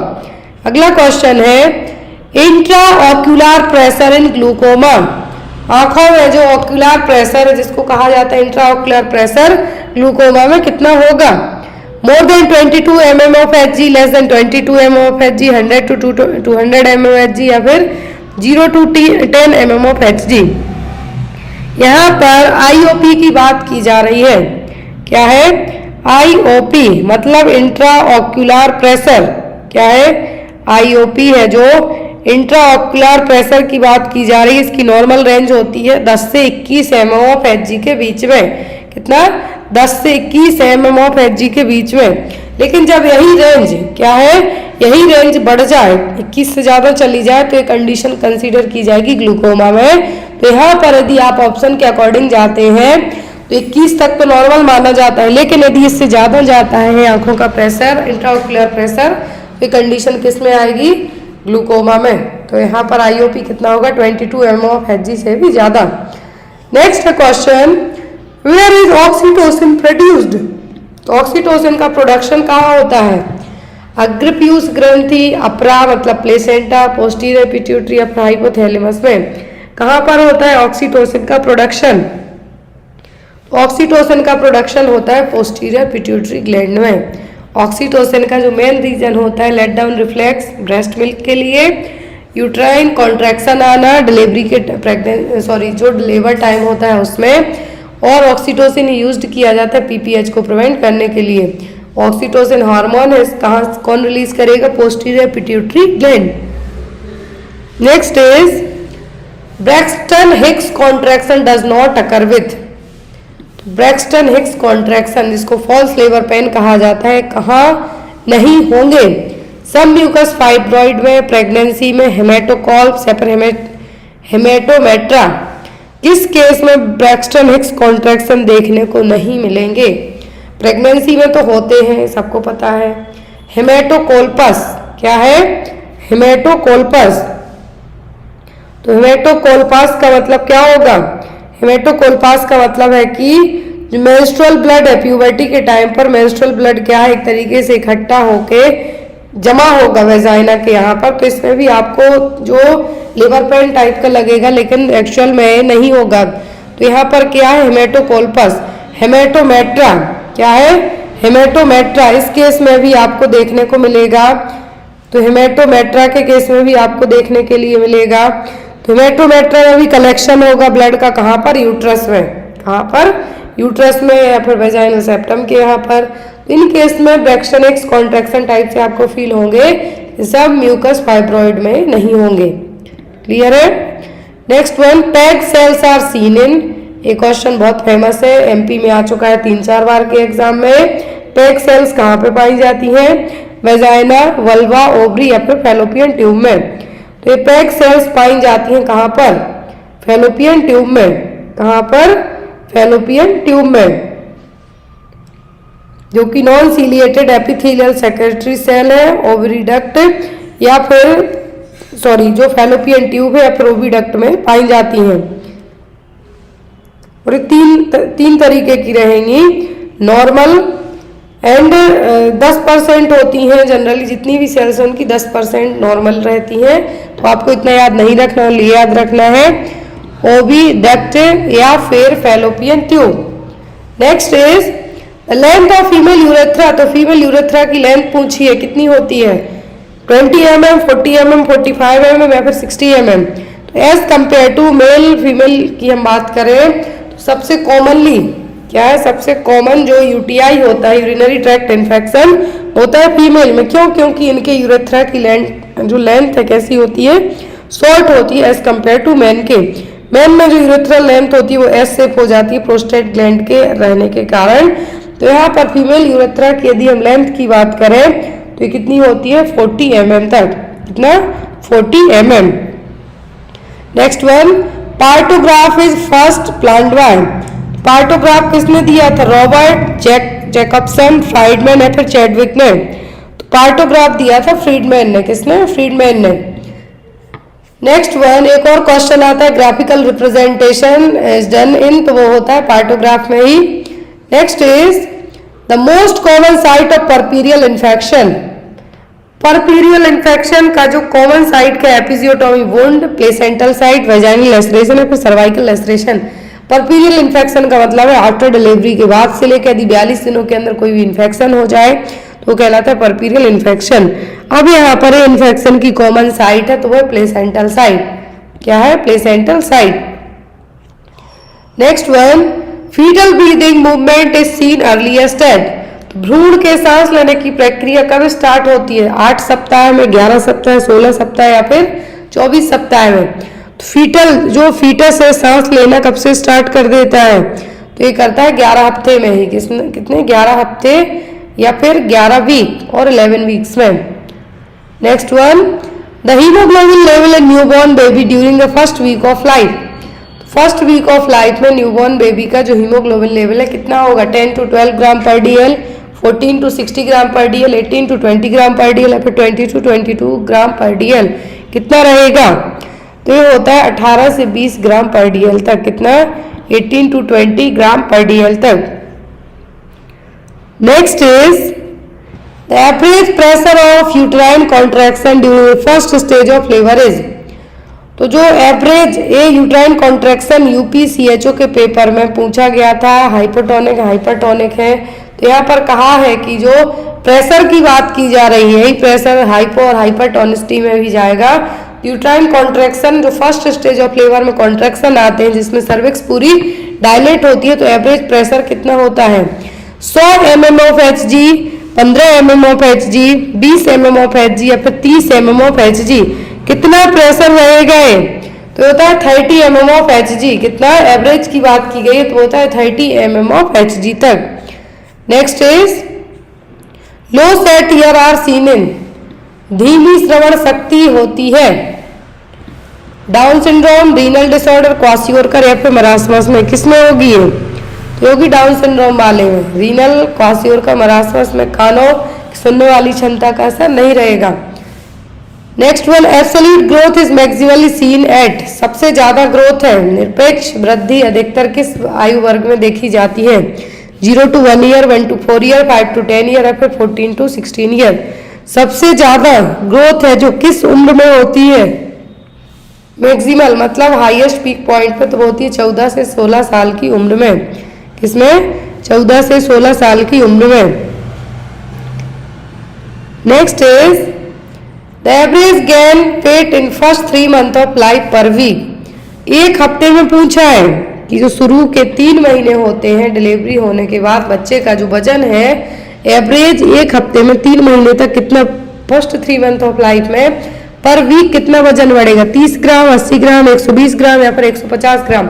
अगला क्वेश्चन है इंट्राओक्यूलर प्रेशर इन ग्लूकोमा। आंखों में जो ऑक्यूलर प्रेशर है जिसको कहा जाता है इंट्राओक्यूलर प्रेशर, ग्लूकोमा में कितना होगा? More than 22 mm of Hg, less than 22 mm of Hg, 100 to 200 mm of Hg या फिर 0 to 10 mm ऑफ Hg। यहाँ पर IOP की बात की जा रही है। क्या है? IOP मतलब इंट्राओक्यूलर प्रेशर। क्या है? IOP है जो इंट्राओक्यूलर प्रेशर की बात की जा रही है। इसकी नॉर्मल रेंज होती है 10 से 21 mm ऑफ Hg के बीच में। कितना? 10 से 21 mm ऑफ Hg के बीच में। लेकिन जब यही रेंज क्या है, यही रेंज बढ़ जाए, 21 से ज़्यादा चली जाए तो एक कंडीशन कंसीडर की जाएगी ग्लूकोमा में। तो यहाँ पर यदि आप ऑप्शन के अकॉर्डिंग जाते हैं तो 21 तक तो नॉर्मल माना जाता है, लेकिन यदि इससे ज़्यादा जाता है आंखों का प्रेशर, इंट्राओक्यूलर प्रेशर, तो कंडीशन किस में आएगी? ग्लूकोमा में। तो यहाँ पर IOP कितना होगा? 22 mm ऑफ Hg से भी ज़्यादा। Next question, where is oxytocin produced. तो ऑक्सीटोसिन का प्रोडक्शन कहाँ होता है? अग्रपीयूष ग्रंथि, अपरा मतलब प्लेसेंटा, पोस्टीरियर पिट्यूटरी या हाइपोथैलेमस में कहाँ पर होता है ऑक्सीटोसिन का प्रोडक्शन? ऑक्सीटोसिन का प्रोडक्शन होता है पोस्टीरियर पिट्यूटरी ग्लैंड में। ऑक्सीटोसिन का जो मेन रीजन होता है let down reflex, breast milk के लिए, यूट्राइन कॉन्ट्रैक्शन आना, डिलीवरी के जो डिलीवर टाइम होता है उसमें, और ऑक्सीटोसिन यूज्ड किया जाता है PPH को प्रिवेंट करने के लिए। ऑक्सीटोसिन हार्मोन है, कहाँ कौन रिलीज करेगा? Posterior pituitary gland. Next is Braxton Hicks contraction does not occur with. Braxton Hicks contraction जिसको फॉल्स लेबर पेन कहा जाता है, कहाँ नहीं होंगे? सब म्यूकस फाइब्रॉइड में, प्रेगनेंसी में, हेमेटोकॉल्प्स या फिर हेमेटोमेट्रा। किस केस में ब्रैक्सटन हिक्स कॉन्ट्रैक्शन देखने को नहीं मिलेंगे? प्रेगनेंसी में तो होते हैं, सबको पता है। हेमेटोकोल्पस, क्या है? हेमेटोकोल्पस। तो हेमेटोकोल्पस का मतलब क्या होगा? हेमेटोकोल्पस का मतलब है कि जो मेंस्ट्रुअल ब्लड है, प्यूबर्टी के टाइम पर मेंस्ट्रुअल ब्लड क्या है, एक तरीके से इकट्ठा होके जमा होगा वेजाइना के यहाँ पर। तो इसमें भी आपको जो लिवर पेन टाइप का लगेगा, लेकिन एक्चुअल में नहीं होगा। तो यहाँ पर क्या है? हेमेटोकोल्पस। हेमेटोमेट्रा, क्या है? हेमेटोमेट्रा, इस केस में भी आपको देखने को मिलेगा। तो हेमेटोमेट्रा के केस में भी आपको देखने के लिए मिलेगा। तो हेमेटोमेट्रा में भी कलेक्शन होगा ब्लड का, कहाँ पर? यूट्रस में। कहाँ पर? यूट्रस में या फिर वेजाइनल सेप्टम के यहाँ पर। इन केस में ब्रैक्सटन हिक्स कॉन्ट्रैक्शन टाइप से आपको फील होंगे, सब म्यूकस फाइब्रॉइड में नहीं होंगे। क्लियर है? Next one, peg cells are seen in. एक क्वेश्चन बहुत फेमस है, MP में आ चुका है 3-4 बार के एग्जाम में। पैग सेल्स कहाँ पे पाई जाती हैं? वेजाइना, वल्वा, ओवरी या फिर फैलोपियन ट्यूब में। तो ये पैग सेल्स पाई जाती हैं कहाँ पर? फैलोपियन ट्यूब में। कहाँ पर? फैलोपियन ट्यूब में, जो कि non ciliated epithelial secretory cell है, ओवरी डक्ट या फिर सॉरी जो फैलोपियन ट्यूब है या फिर ओविडक्ट में पाई जाती हैं। और तीन तरीके की रहेंगी, नॉर्मल एंड 10% होती हैं जनरली, जितनी भी सेल्स हैं उनकी 10% नॉर्मल रहती हैं। तो आपको इतना याद नहीं रखना, याद रखना है ओविडक्ट या फिर fallopian tube. Next is length of female urethra. तो फीमेल यूरेथ्रा की लेंथ पूछी है, कितनी होती है? 20 mm, 40 mm, 45 mm या फिर 60 mm। तो as compare to male female की हम बात करें तो सबसे कॉमनली क्या है, सबसे कॉमन जो यूटीआई होता है, यूरिनरी ट्रैक्ट इन्फेक्शन होता है फीमेल में। क्यों? क्योंकि इनके यूरेथ्रा की लेंथ है कैसी होती है, शॉर्ट होती है एज कंपेयर टू मैन के। मैन में जो यूरेथ्रल लेंथ होती है वो एस शेप हो जाती है प्रोस्टेट ग्लैंड के रहने के कारण। तो यहाँ पर फीमेल यूरेथ्रा की यदि हम लेंथ की बात करें तो ये कितनी होती है, 40 mm तक। कितना? 40 mm। Next one, partograph is first planned by. Partograph किसने दिया था? रॉबर्ट जैकबसन, फ्राइडमैन या फिर चैडविक ने। तो पार्टोग्राफ दिया था फ्रीडमैन ने। किसने? फ्रीडमैन ने। नेक्स्ट वन, एक और क्वेश्चन आता है, graphical representation is done in, तो वो होता है पार्टोग्राफ में ही। Next is the most common site of puerperal infection. Puerperal infection का जो कॉमन साइट का episiotomy wound, placental site, vaginal laceration या फिर सर्वाइकल लेसरेशन। परपीरियल इन्फेक्शन का मतलब है आफ्टर डिलीवरी के बाद से लेकर यदि 42 दिनों के अंदर कोई भी इन्फेक्शन हो जाए तो वो कहलाता है परपीरियल इन्फेक्शन। अब यहाँ पर इन्फेक्शन की कॉमन साइट है तो वो है प्लेसेंटल साइट। क्या है? Placental site. Next one, fetal breathing movement is seen earliest at. भ्रूण के सांस लेने की प्रक्रिया कब स्टार्ट होती है? 8 सप्ताह में, 11 सप्ताह, 16 सप्ताह या फिर 24 सप्ताह में। तो फीटल जो फीटस है सांस लेना कब से स्टार्ट कर देता है? तो ये करता है 11 हफ्ते में ही। कितने? 11 हफ्ते या फिर 11 वीक और 11 वीक्स में। Next one, the haemoglobin level in newborn baby during the first week of life. First week of life में न्यूबॉर्न बेबी का जो हीमोग्लोबिन लेवल है कितना होगा? 10 to 12 ग्राम पर डीएल, 14 to 60 ग्राम पर डीएल, 18 to 20 ग्राम पर डीएल या फिर 20 to 22 ग्राम पर डीएल। कितना रहेगा? तो ये होता है 18 से 20 ग्राम पर डीएल तक। कितना? 18 to 20 ग्राम पर डीएल तक। Next is the average pressure of uterine contraction during first stage of labour is. तो जो एवरेज यूट्राइन कॉन्ट्रैक्शन यूपीसीएचओ के पेपर में पूछा गया था, हाइपोटोनिक हाइपरटोनिक है। तो यहाँ पर कहा है कि जो प्रेशर की बात की जा रही है, प्रेशर हाइपो और हाइपरटोनिसिटी में भी जाएगा। यूट्राइन कॉन्ट्रैक्शन जो फर्स्ट स्टेज ऑफ लेबर में कॉन्ट्रैक्शन आते हैं जिसमें सर्विक्स पूरी डायलेट होती है, तो एवरेज प्रेशर कितना होता है? 100 mm of Hg, 15 mm of Hg, 20 mm of Hg या फिर 30 mm ऑफ Hg। कितना प्रेशर रहेगा? तो होता है 30 mm ऑफ Hg। कितना? एवरेज की बात की गई है तो होता है 30 mm ऑफ Hg तक। Next is low set ear are seen in. धीमी श्रवण शक्ति होती है Down syndrome, renal disorder, kwashiorkor या फिर मरासमस में। किसमें होगी ये? तो होगी डाउन सिंड्रोम वाले में। रीनल, क्वाशियोरकर, मरासमस में कानों सुनने वाली क्षमता का असर नहीं रहेगा। Next one, absolute growth is maximally seen at. सबसे ज्यादा ग्रोथ है, निरपेक्ष वृद्धि अधिकतर किस आयु वर्ग में देखी जाती है? 0 to 1 year, 1 to 4 year, 5 to 10 year या फिर 14 to 16 ईयर। सबसे ज्यादा ग्रोथ है जो किस उम्र में होती है? मैक्सिमल मतलब हाईएस्ट पीक पॉइंट पे तो होती है 14 से 16 साल की उम्र में। किसमें? 14 से 16 साल की उम्र में। Next is the average gain weight in first 3 month of life per week. एक हफ्ते में पूछा है कि जो शुरू के 3 महीने होते हैं डिलीवरी होने के बाद बच्चे का जो वजन है एवरेज एक हफ्ते में 3 महीने तक कितना, फर्स्ट 3 मंथ ऑफ लाइफ में पर वीक कितना वजन बढ़ेगा? 30 ग्राम, 80 ग्राम, 120 ग्राम या फिर 150 ग्राम।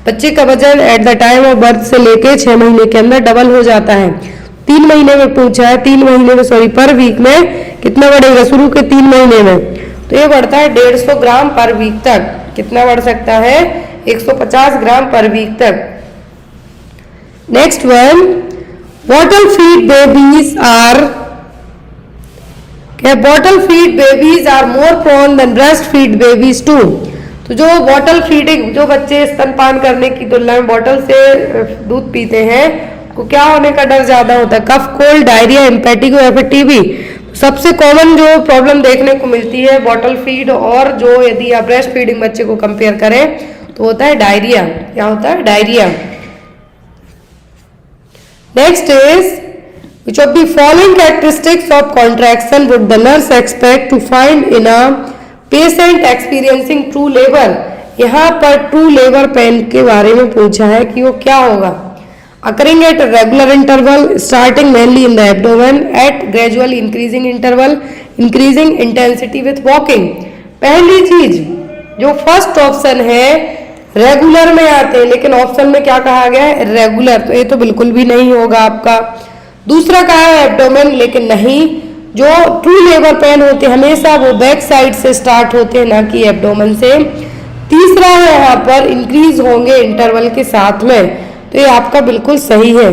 बच्चे का वजन at the time of birth से लेके 6 महीने के अंदर डबल हो जाता है। 3 महीने में पूछा है, 3 महीने में सॉरी पर वीक में कितना बढ़ेगा शुरू के 3 महीने में? तो ये बढ़ता है 150 ग्राम पर वीक तक। कितना बढ़ सकता है? 150 ग्राम पर वीक तक। Next one, bottle feed babies are. क्या bottle feed babies are more prone than breast feed babies to. तो जो बॉटल फीडिंग, जो बच्चे स्तनपान करने की तुलना में बॉटल से दूध पीते हैं को क्या होने का डर ज्यादा होता है, कफ, कोल्ड, डायरिया, इम्पेटिगो या फिर टीबी। सबसे कॉमन जो प्रॉब्लम देखने को मिलती है बॉटल फीड और जो यदि आप ब्रेस्ट फीडिंग बच्चे को कंपेयर करें तो होता है डायरिया। क्या होता है? Diarrhoea. Next is which of the following characteristics of contraction would the nurse expect to find in a patient experiencing true labor। यहाँ पर true labor pain के बारे में पूछा है कि वो क्या होगा। occurring at a regular interval, starting mainly in the abdomen, at gradually increasing interval, increasing intensity with walking। पहली चीज जो फर्स्ट ऑप्शन है रेगुलर में आते हैं, लेकिन ऑप्शन में क्या कहा गया है? रेगुलर, तो ये तो बिल्कुल भी नहीं होगा आपका। दूसरा कहा है एब्डोमेन, लेकिन नहीं। जो ट्रू लेबर पेन होते हैं हमेशा वो बैक साइड से स्टार्ट होते हैं, ना कि एब्डोमेन से। तीसरा है यहाँ पर इंक्रीज होंगे इंटरवल के साथ में, तो ये आपका बिल्कुल सही है।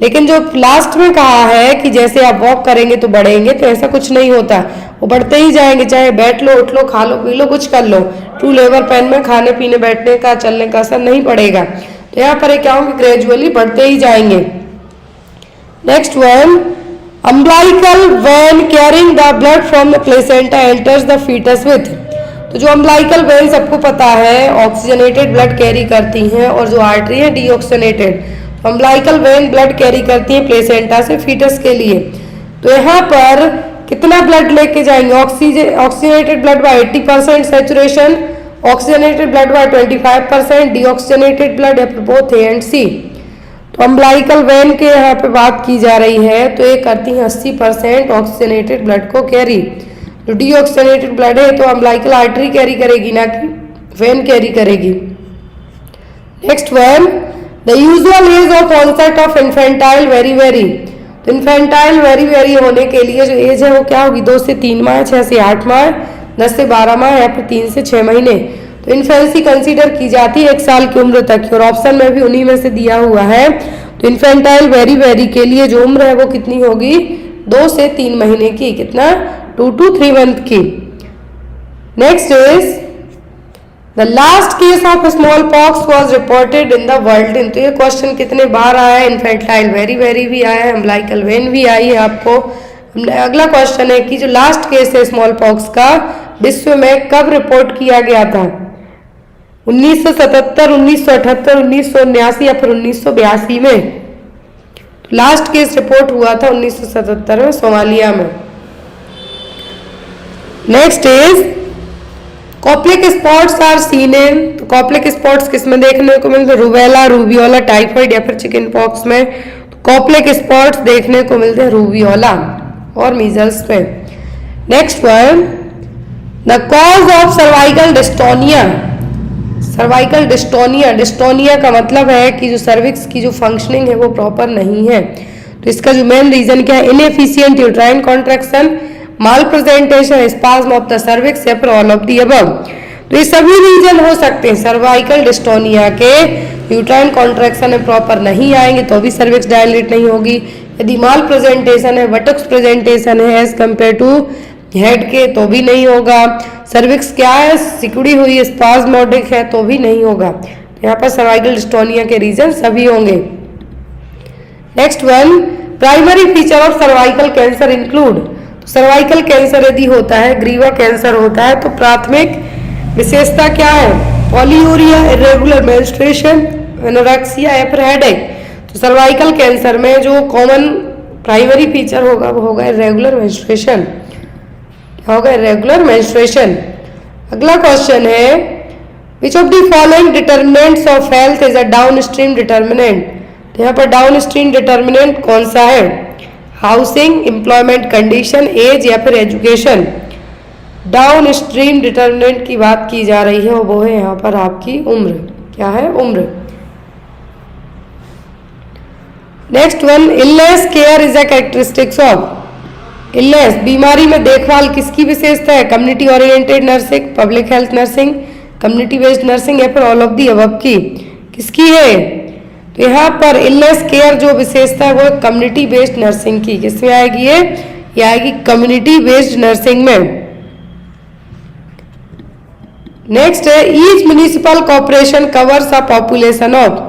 लेकिन जो लास्ट में कहा है कि जैसे आप वॉक करेंगे तो बढ़ेंगे, तो ऐसा कुछ नहीं होता, वो बढ़ते ही जाएंगे, चाहे बैठ लो, उठ लो, खा लो, पी लो, कुछ कर लो। ट्रू लेबर पेन में खाने पीने, बैठने का, चलने का असर नहीं पड़ेगा। तो यहाँ पर क्या होंगे? ग्रेजुअली बढ़ते ही जाएंगे। Next one, umbilical vein carrying the blood from the placenta enters the foetus with. तो जो अम्बलाइकल वेन सबको पता है ऑक्सीजनेटेड ब्लड कैरी करती हैं, और जो आर्टरी है डीऑक्सीजनेटेड। तो अम्बलाइकल वेन ब्लड कैरी करती है प्लेसेंटा से फीटस के लिए। तो यहाँ पर कितना ब्लड लेके जाएंगे? Oxygenated blood bye 80% saturation, oxygenated blood bye 25%, deoxygenated blood या फिर बोथ ए एंड सी। तो अम्बलाइकल वेन के यहाँ पे बात की जा रही है, तो ये करती हैं 80% ऑक्सीजनेटेड ब्लड को कैरी। जो डीऑक्सीजनेटेड ब्लड है तो अम्बलाइकल आर्टरी कैरी करेगी, ना कि वेन कैरी करेगी। Next one, the usual age of onset of infantile वेरी वेरी। तो इन्फेंटाइल वेरी वेरी होने के लिए जो एज है वो क्या होगी? 2 से 3 माह, 6 से 8 माह, 10 से 12 माह या फिर 3 से 6 महीने। तो इन्फेंसी कंसीडर की जाती है 1 साल की उम्र तक की, और ऑप्शन में भी उन्हीं में से दिया हुआ है। तो इन्फेंटाइल वेरी वेरी के लिए जो उम्र है वो कितनी होगी? 2 से 3 महीने की। कितना? 2 to 3 मंथ की। Next is the last case of small pox was reported in the world in. तो ये क्वेश्चन कितने बार आया है? इन्फेंटाइल वेरी वेरी भी आया है, अम्बलाइकल वेन भी आई है आपको। अगला क्वेश्चन है कि जो लास्ट केस है स्मॉल पॉक्स का विश्व में कब रिपोर्ट किया गया था? 1977, 1978, 1979 या फिर 1982 में। लास्ट केस रिपोर्ट हुआ था 1977 में सोमालिया में। Next is Koplik spots are seen in. तो कॉप्लिक स्पॉट्स किस में देखने को मिलते हैं? रूबेला, रूबियोला, टाइफाइड या फिर चिकन पॉक्स में। तो कॉप्लिक स्पॉट्स देखने को मिलते हैं रूबियोला और मीजल्स में। Next one, the cause of cervical dystonia. Cervical dystonia, dystonia का मतलब है कि जो सर्विक्स की जो फंक्शनिंग है वो प्रॉपर नहीं है। तो इसका जो मेन रीजन क्या है? Inefficient uterine contraction, mall presentation, spasm of the cervix या फिर ऑल ऑफ द अबव। तो ये सभी रीजन हो सकते हैं सर्वाइकल डिस्टोनिया के। यूट्राइन कॉन्ट्रैक्शन में प्रॉपर नहीं आएंगे तो भी सर्विक्स डायलेट नहीं होगी। यदि माल प्रेजेंटेशन है, वटक्स प्रेजेंटेशन है एज कंपेयर टू हेड के, तो भी नहीं होगा। सर्विक्स क्या है? सिकुड़ी हुई स्पाज्मोडिक है, तो भी नहीं होगा। यहाँ पर सर्वाइकल डिस्टोनिया के रीजन सभी होंगे। Next one, primary feature of cervical cancer include. Cervical cancer यदि होता है, ग्रीवा कैंसर होता है, तो प्राथमिक विशेषता क्या है? पॉलीयूरिया, इरेगुलर मेंस्ट्रुएशन, एनोरेक्सिया या फिर हेडेक। तो सर्वाइकल कैंसर में जो कॉमन प्राइमरी फीचर होगा वो होगा इरेगुलर मेंस्ट्रुएशन। क्या होगा? Irregular menstruation. अगला क्वेश्चन है, which of the following determinants of health is a downstream determinant. तो यहाँ पर डाउनस्ट्रीम डिटर्मिनेंट कौन सा है? हाउसिंग, एम्प्लॉयमेंट कंडीशन, एज या फिर एजुकेशन। डाउन स्ट्रीम डिटर्मिनेंट की बात की जा रही है, वो है यहाँ पर आपकी उम्र। क्या है? उम्र। Next one, illness care is a characteristics of. Illness, बीमारी में देखभाल किसकी विशेषता है? Community oriented nursing, public health nursing, community based nursing या फिर ऑल ऑफ दी अबव की। किसकी है? तो यहाँ पर इलनेस केयर जो विशेषता है वो कम्युनिटी बेस्ड नर्सिंग की। किसमें आएगी ये? ये आएगी कम्युनिटी बेस्ड नर्सिंग में। नेक्स्ट है each municipal corporation covers a population of,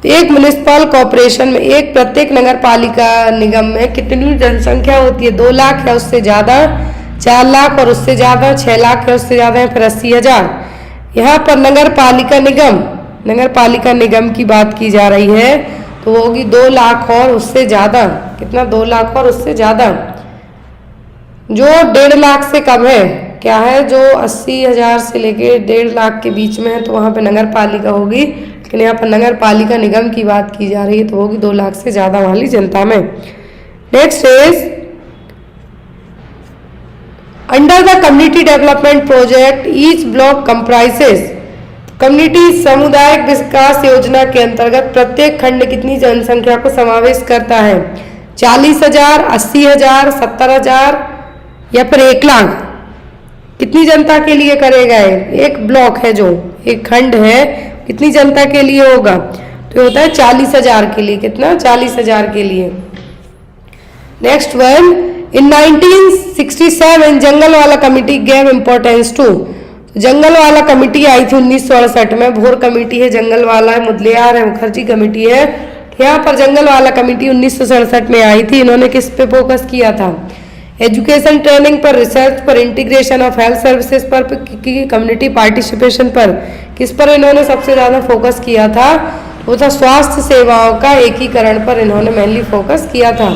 एक म्युनिसिपल कॉर्पोरेशन में एक प्रत्येक नगर पालिका निगम में कितनी जनसंख्या होती है? 2 लाख या उससे ज्यादा, 4 लाख और उससे ज्यादा, 6 लाख या उससे ज्यादा, या फिर 80,000। यहाँ पर नगर पालिका निगम की बात की जा रही है तो वो होगी 2 लाख और उससे ज्यादा। कितना? 2 लाख और उससे ज्यादा। जो 1.5 लाख से कम है क्या है? जो 80,000 से लेके 1.5 लाख के बीच में है तो वहां पे नगर पालिका होगी, लेकिन यहाँ पर नगर पालिका निगम की बात की जा रही है तो होगी 2 लाख से ज्यादा वाली जनता में। Next is under the community development project each block comprises, community सामुदायिक विकास योजना के अंतर्गत प्रत्येक खंड कितनी जनसंख्या को समावेश करता है? 40,000, 80,000, 70,000 या फिर 1 लाख? कितनी जनता के लिए करेगा? एक ब्लॉक है, जो एक खंड है, कितनी जनता के लिए होगा? तो होता है 40,000 के लिए। कितना? 40,000 के लिए। नेक्स्ट वन, इन 1967 जंगल वाला कमेटी गेव इम्पोर्टेंस टू, जंगल वाला कमेटी आई थी 1968 में। भोर कमेटी है, जंगल वाला है, मुदलियार है, मुखर्जी कमेटी है। यहाँ पर जंगल वाला कमेटी 1967 में आई थी। इन्होंने किस पे फोकस किया था? एजुकेशन ट्रेनिंग पर, रिसर्च पर, इंटीग्रेशन ऑफ हेल्थ सर्विसेज पर, कम्युनिटी पार्टिसिपेशन पर। किस पर इन्होंने सबसे ज्यादा फोकस किया था? वो था स्वास्थ्य सेवाओं का एकीकरण पर इन्होंने मेनली फोकस किया था।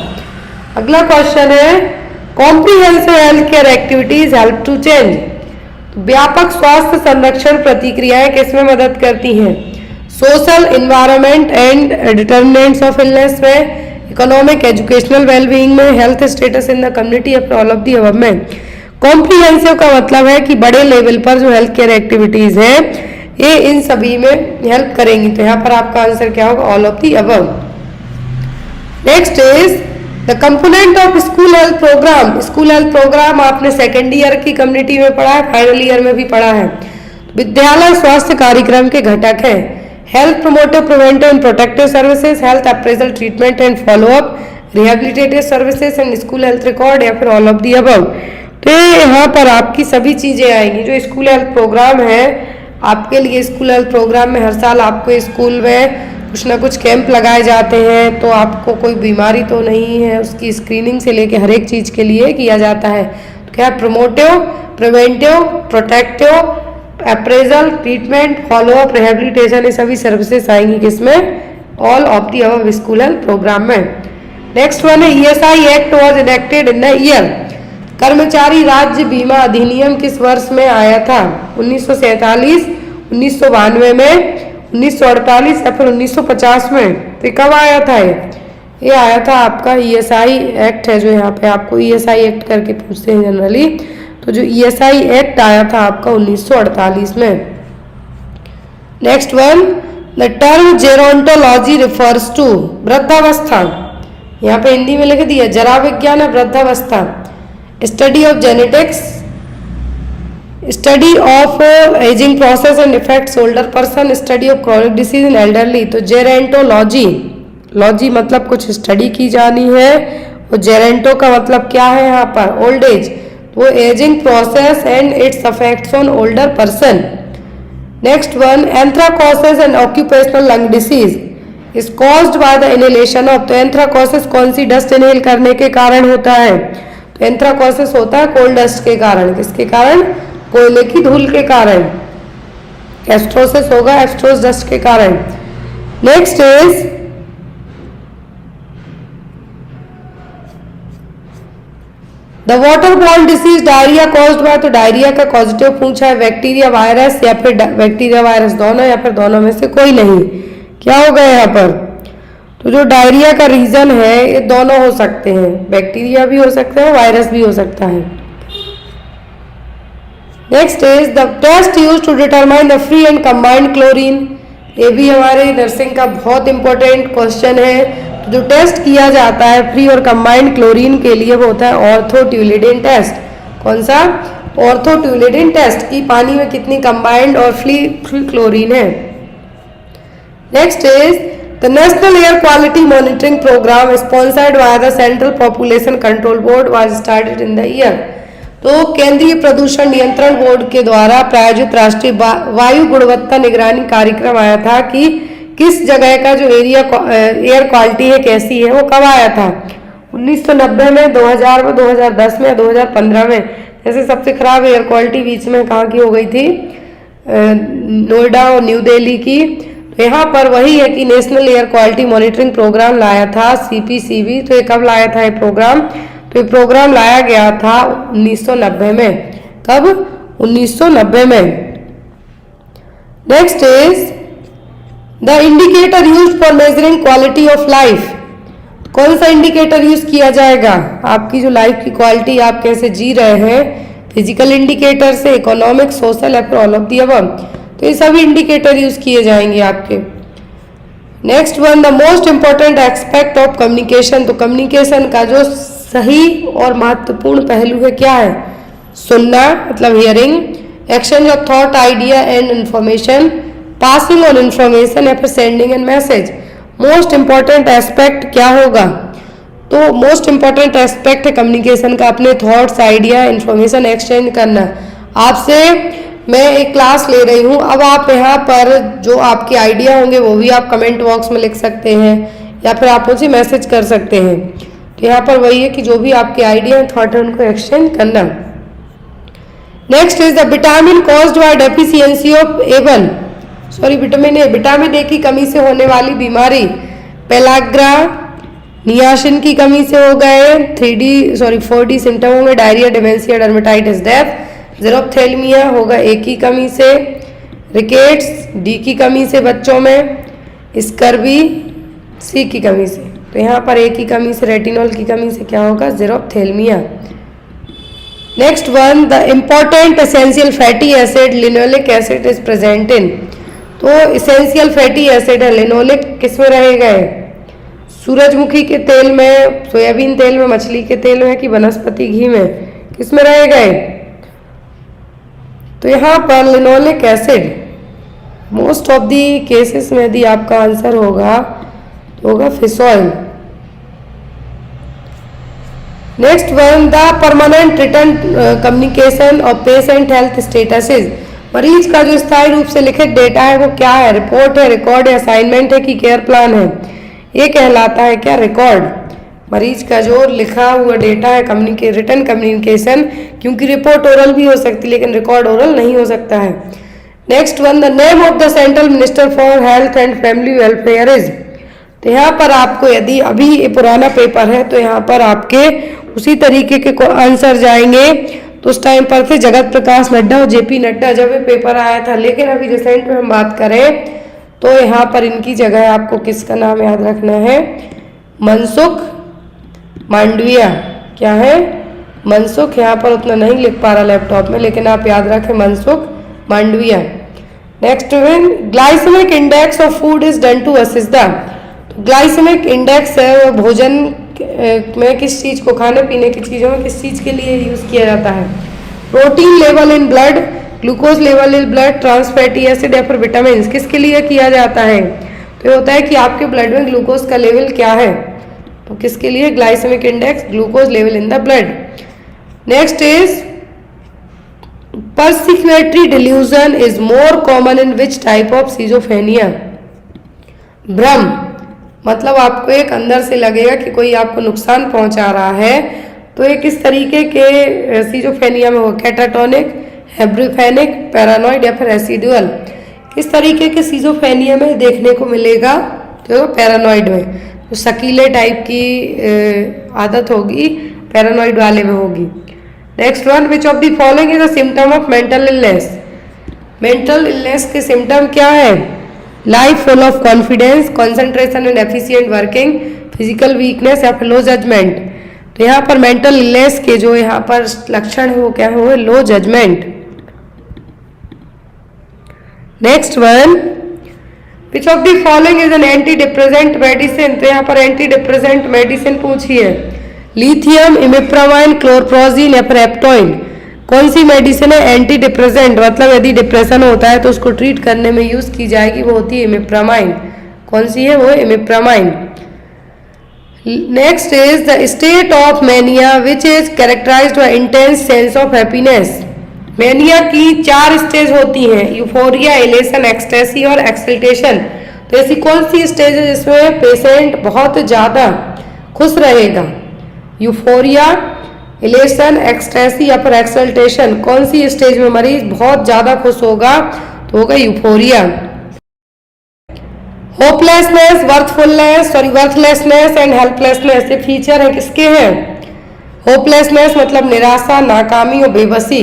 अगला क्वेश्चन है comprehensive health care activities help to change, व्यापक स्वास्थ्य संरक्षण प्रतिक्रियाएं किसमें मदद करती हैं? Social, environment and determinants of illness में, इकोनॉमिक, एजुकेशनल वेलबीइंग में, health status in the community या ऑल ऑफ दी अबव में। कॉम्प्रिहेंसिव का मतलब है कि बड़े लेवल पर जो हेल्थ केयर एक्टिविटीज है ये इन सभी में हेल्प करेंगी। तो यहाँ पर आपका आंसर क्या होगा? All of the above. Next is the component of school health program, school health program आपने सेकेंड ईयर की कम्युनिटी में पढ़ा है, फाइनल ईयर में भी पढ़ा है। विद्यालय स्वास्थ्य कार्यक्रम के घटक है। Health promotive, preventive and protective services, health appraisal, treatment and follow up, rehabilitative services and school health record, या फिर ऑल ऑफ दी अबव। तो यहाँ पर आपकी सभी चीजें आएंगी। जो स्कूल हेल्थ प्रोग्राम है आपके लिए, स्कूल हेल्थ प्रोग्राम में हर साल आपको स्कूल में कुछ ना कुछ कैंप लगाए जाते हैं, तो आपको कोई बीमारी तो नहीं है उसकी स्क्रीनिंग से लेके हर एक चीज के लिए किया जाता है। तो क्या? Promotive, preventive, protective, appraisal, treatment, follow up, rehabilitation, ये सभी सर्विसेज आएंगी किसमें? All of the above school health program में। नेक्स्ट वन है ESI act was enacted in the year, कर्मचारी राज्य बीमा अधिनियम किस वर्ष में आया था? 1947, 1992 में, 1948 या फिर 1950 में? तो कब आया था ये आया था आपका ईएसआई एक्ट है, जो यहाँ पे आपको ईएसआई एक्ट करके पूछते हैं जनरली। तो जो ईएसआई एक्ट आया था आपका 1948 में। Next one, the term gerontology refers to, वृद्धावस्था, यहाँ पे हिंदी में लिख दिया जरा विज्ञान है वृद्धावस्था। Study of genetics, study of ageing process and effects older person, study of chronic disease in elderly. तो जेरेंटोलॉजी, लॉजी मतलब कुछ स्टडी की जानी है, और जेरेंटो का मतलब क्या है यहाँ पर? Old age. वो ageing process and its affects on older person. Next one, anthracosis and occupational lung disease is caused by the inhalation of. तो एंथ्राकोसिस कौन सी डस्ट इनहेल करने के कारण होता है? तो एंथ्राकोसिस होता है कोल डस्ट के कारण। किसके कारण? कोयले की धूल के कारण। एस्ट्रोसिस होगा एस्ट्रोस डस्ट के कारण। Next is the water borne disease diarrhoea caused by. तो डायरिया का पॉजिटिव पूछा है, बैक्टीरिया, वायरस, या फिर बैक्टीरिया वायरस दोनों, या फिर दोनों में से कोई नहीं। क्या होगा यहाँ पर? तो जो डायरिया का रीजन है ये दोनों हो सकते हैं, बैक्टीरिया भी हो सकता है, वायरस भी हो सकता है। Next is the test use to determine the free and combined chlorine. ये भी हमारे नर्सिंग का बहुत इंपॉर्टेंट क्वेश्चन है। तो जो टेस्ट किया जाता है फ्री और कंबाइंड क्लोरीन के लिए वो होता है ऑर्थोट्यूलिडिन टेस्ट। कौन सा? ऑर्थोट्यूलिडिन टेस्ट की पानी में कितनी कंबाइंड और फ्री क्लोरीन है। Next is The National Air Quality Monitoring Program sponsored by the Central Population Control Board was started in the year. तो केंद्रीय प्रदूषण नियंत्रण बोर्ड के द्वारा प्रायोजित राष्ट्रीय वायु गुणवत्ता निगरानी कार्यक्रम आया था कि किस जगह का जो एयर क्वालिटी है कैसी है, वो कब आया था? 1990 में, 2000 में, 2010 में, 2015 में। जैसे सबसे खराब एयर क्वालिटी बीच में कहाँ की हो गई थी? नोएडा और न्यू दिल्ली की। तो यहाँ पर वही है कि national air quality monitoring program लाया था CPCB। तो ये कब लाया था ये प्रोग्राम? तो ये प्रोग्राम लाया गया था 1990 में। कब? 1990 में। Next is the indicator used for measuring quality of life. कौन सा इंडिकेटर यूज किया जाएगा? आपकी जो लाइफ की क्वालिटी, आप कैसे जी रहे हैं, फिजिकल इंडिकेटर से, इकोनॉमिक, सोशल या फिर ऑल ऑफ दी अबव। तो ये सभी इंडिकेटर यूज किए जाएंगे आपके। Next one, the most important aspect of communication. तो कम्युनिकेशन का जो सही और महत्वपूर्ण पहलू है क्या है? सुनना, मतलब hearing, exchange of thought, idea and information, passing on information या फिर sending end message. Most important aspect क्या होगा? तो मोस्ट इंपॉर्टेंट एस्पेक्ट है कम्युनिकेशन का अपने थॉट्स, आइडिया, इंफॉर्मेशन एक्सचेंज करना। आपसे मैं एक क्लास ले रही हूँ, अब आप यहाँ पर जो आपके आइडिया होंगे वो भी आप कमेंट बॉक्स में लिख सकते हैं या फिर आप मुझे मैसेज कर सकते हैं। तो यहाँ पर वही है कि जो भी आपके आइडिया हैं, थॉट है, उनको एक्सचेंज करना। Next is the vitamin caused by deficiency of A1। Vitamin A की कमी से होने वाली बीमारी पेलाग्रा, नियासिन की कमी से हो गए 4D सिम्टम होंगे, डायरिया, डिमेंशिया, डर्मेटाइटिस, डेथ, ज़ेरोप्थेल्मिया होगा ए की कमी से, रिकेट्स डी की कमी से बच्चों में, स्कर्वी सी की कमी से। तो यहाँ पर ए की कमी से, रेटिनॉल की कमी से क्या होगा? Xerophthalmia. Next one, the important essential fatty acid linoleic acid is present in. तो एसेंशियल फैटी एसिड है लिनोलिक, किस में रहेगा? सूरजमुखी के तेल में, सोयाबीन तेल में, मछली के तेल में कि वनस्पति घी में, किस में रहेगा? तो यहाँ पर linoleic acid most of the cases में यदि आपका आंसर होगा तो होगा fish oil. Next one, the permanent return communication of patient health statuses. मरीज का जो स्थायी रूप से लिखित डेटा है वो क्या है? रिपोर्ट है, रिकॉर्ड है, असाइनमेंट है कि केयर प्लान है? ये कहलाता है क्या? रिकॉर्ड। मरीज का जो लिखा हुआ डेटा है रिटर्न कम्युनिकेशन, क्योंकि रिपोर्ट ओरल भी हो सकती है लेकिन रिकॉर्ड ओरल नहीं हो सकता है। Next one, the name of the central minister for health and family welfare is. तो यहाँ पर आपको यदि अभी ये पुराना पेपर है तो यहाँ पर आपके उसी तरीके के आंसर जाएंगे। तो उस टाइम पर थे जगत प्रकाश नड्डा और JP नड्डा जब ये पेपर आया था, लेकिन अभी रिसेंट में हम बात करें तो यहाँ पर इनकी जगह आपको किसका नाम याद रखना है? मनसुख मांडविया। क्या है? मनसुख। यहाँ पर उतना नहीं लिख पा रहा लैपटॉप में, लेकिन आप याद रखें Mansukh Mandaviya. Next one, glycaemic index of food is done to assess the. Glycaemic index है वो भोजन में किस चीज़ को, खाने पीने की चीज़ों में किस चीज़ के लिए यूज़ किया जाता है? Protein level in blood, glucose level in blood, trans fatty acid या फिर विटामिन, किसके लिए किया जाता है? तो ये होता है कि आपके ब्लड में ग्लूकोज का लेवल क्या है। तो किसके लिए? Glycaemic index, glucose level in the blood. Next is persecutory delusion is more common in which type of schizophrenia. भ्रम, मतलब आपको एक अंदर से लगेगा कि कोई आपको नुकसान पहुंचा रहा है, तो ये किस तरीके के सिजोफ्रेनिया में हो? कैटाटोनिक, हेब्रिफेनिक, पैरानॉइड या फिर रेसिडुअल। किस तरीके के सिजोफ्रेनिया में देखने को मिलेगा? तो पैरानॉइड में, तो शकीले टाइप की आदत होगी, पैरानॉइड वाले में होगी। Next one, which of the following is a symptom of mental illness. Mental illness के सिम्टम क्या है? Life full of confidence, concentration and efficient working, physical weakness या फिर लो जजमेंट। तो यहाँ पर मेंटल इलनेस के जो यहाँ पर लक्षण है वो क्या है? वो low judgement. Next one, which of the following is an anti depressant medicine. तो यहाँ पर एंटी डिप्रेसेंट मेडिसिन पूछी है, लिथियम, इमिप्रामाइन, क्लोरप्रोजिन या फिर एप्टोइन। कौन सी मेडिसिन है? एंटी डिप्रेसेंट, मतलब यदि डिप्रेशन होता है तो उसको ट्रीट करने में यूज की जाएगी, वो होती है इमिप्रामाइन। कौन सी है? वो imipramine. Next is the state of mania which is characterised by intense sense of happiness. Mania की 4 स्टेज होती हैं, यूफोरिया, इलेशन, एक्सटेसी और एक्सल्टेशन। तो ऐसी कौन सी स्टेज है जिसमें पेशेंट बहुत ज़्यादा खुश रहेगा? यूफोरिया, इलेशन, एक्सटेसी या फिर एक्सल्टेशन, कौन सी स्टेज में मरीज बहुत ज़्यादा खुश होगा? तो होगा euphoria. Hopelessness, worthlessness and helplessness, ये फीचर है किसके हैं? होपलेसनेस मतलब निराशा, नाकामी और बेबसी।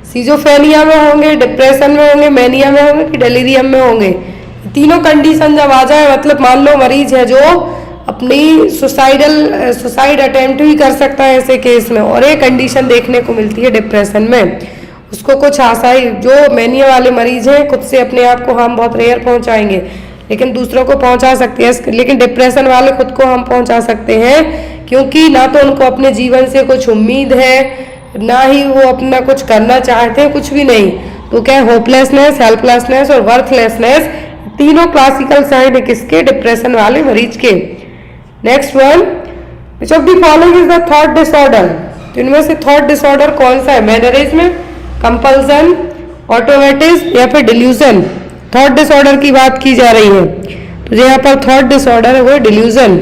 सिजोफ्रेनिया में होंगे, डिप्रेशन में होंगे, मैनिया में होंगे कि डेलीरियम में होंगे। तीनों कंडीशन जब आ जाए, मतलब मान लो मरीज है जो अपनी सुसाइड अटेम्प्ट भी कर सकता है ऐसे केस में, और एक कंडीशन देखने को मिलती है डिप्रेशन में, उसको कुछ आसाई, जो मैनिया वाले मरीज हैं खुद से अपने आप को हम बहुत रेयर पहुंचाएंगे लेकिन दूसरों को पहुंचा सकते हैं, लेकिन डिप्रेशन वाले खुद को हम पहुंचा सकते हैं, क्योंकि ना तो उनको अपने जीवन से कुछ उम्मीद है, ना ही वो अपना कुछ करना चाहते हैं, कुछ भी नहीं। तो क्या है? होपलेसनेस, हेल्पलेसनेस और वर्थलेसनेस, तीनों क्लासिकल साइन है किसके? डिप्रेशन वाले मरीज के। Next one, which of the following is the thought disorder. तो इनमें से थॉट डिसऑर्डर कौन सा है? मैनरिज्म, कंपल्सन, ऑटोमेटिज्म या फिर डिल्यूजन। थॉट डिसऑर्डर की बात की जा रही है, तो यहाँ पर थॉट डिसऑर्डर है वो delusion.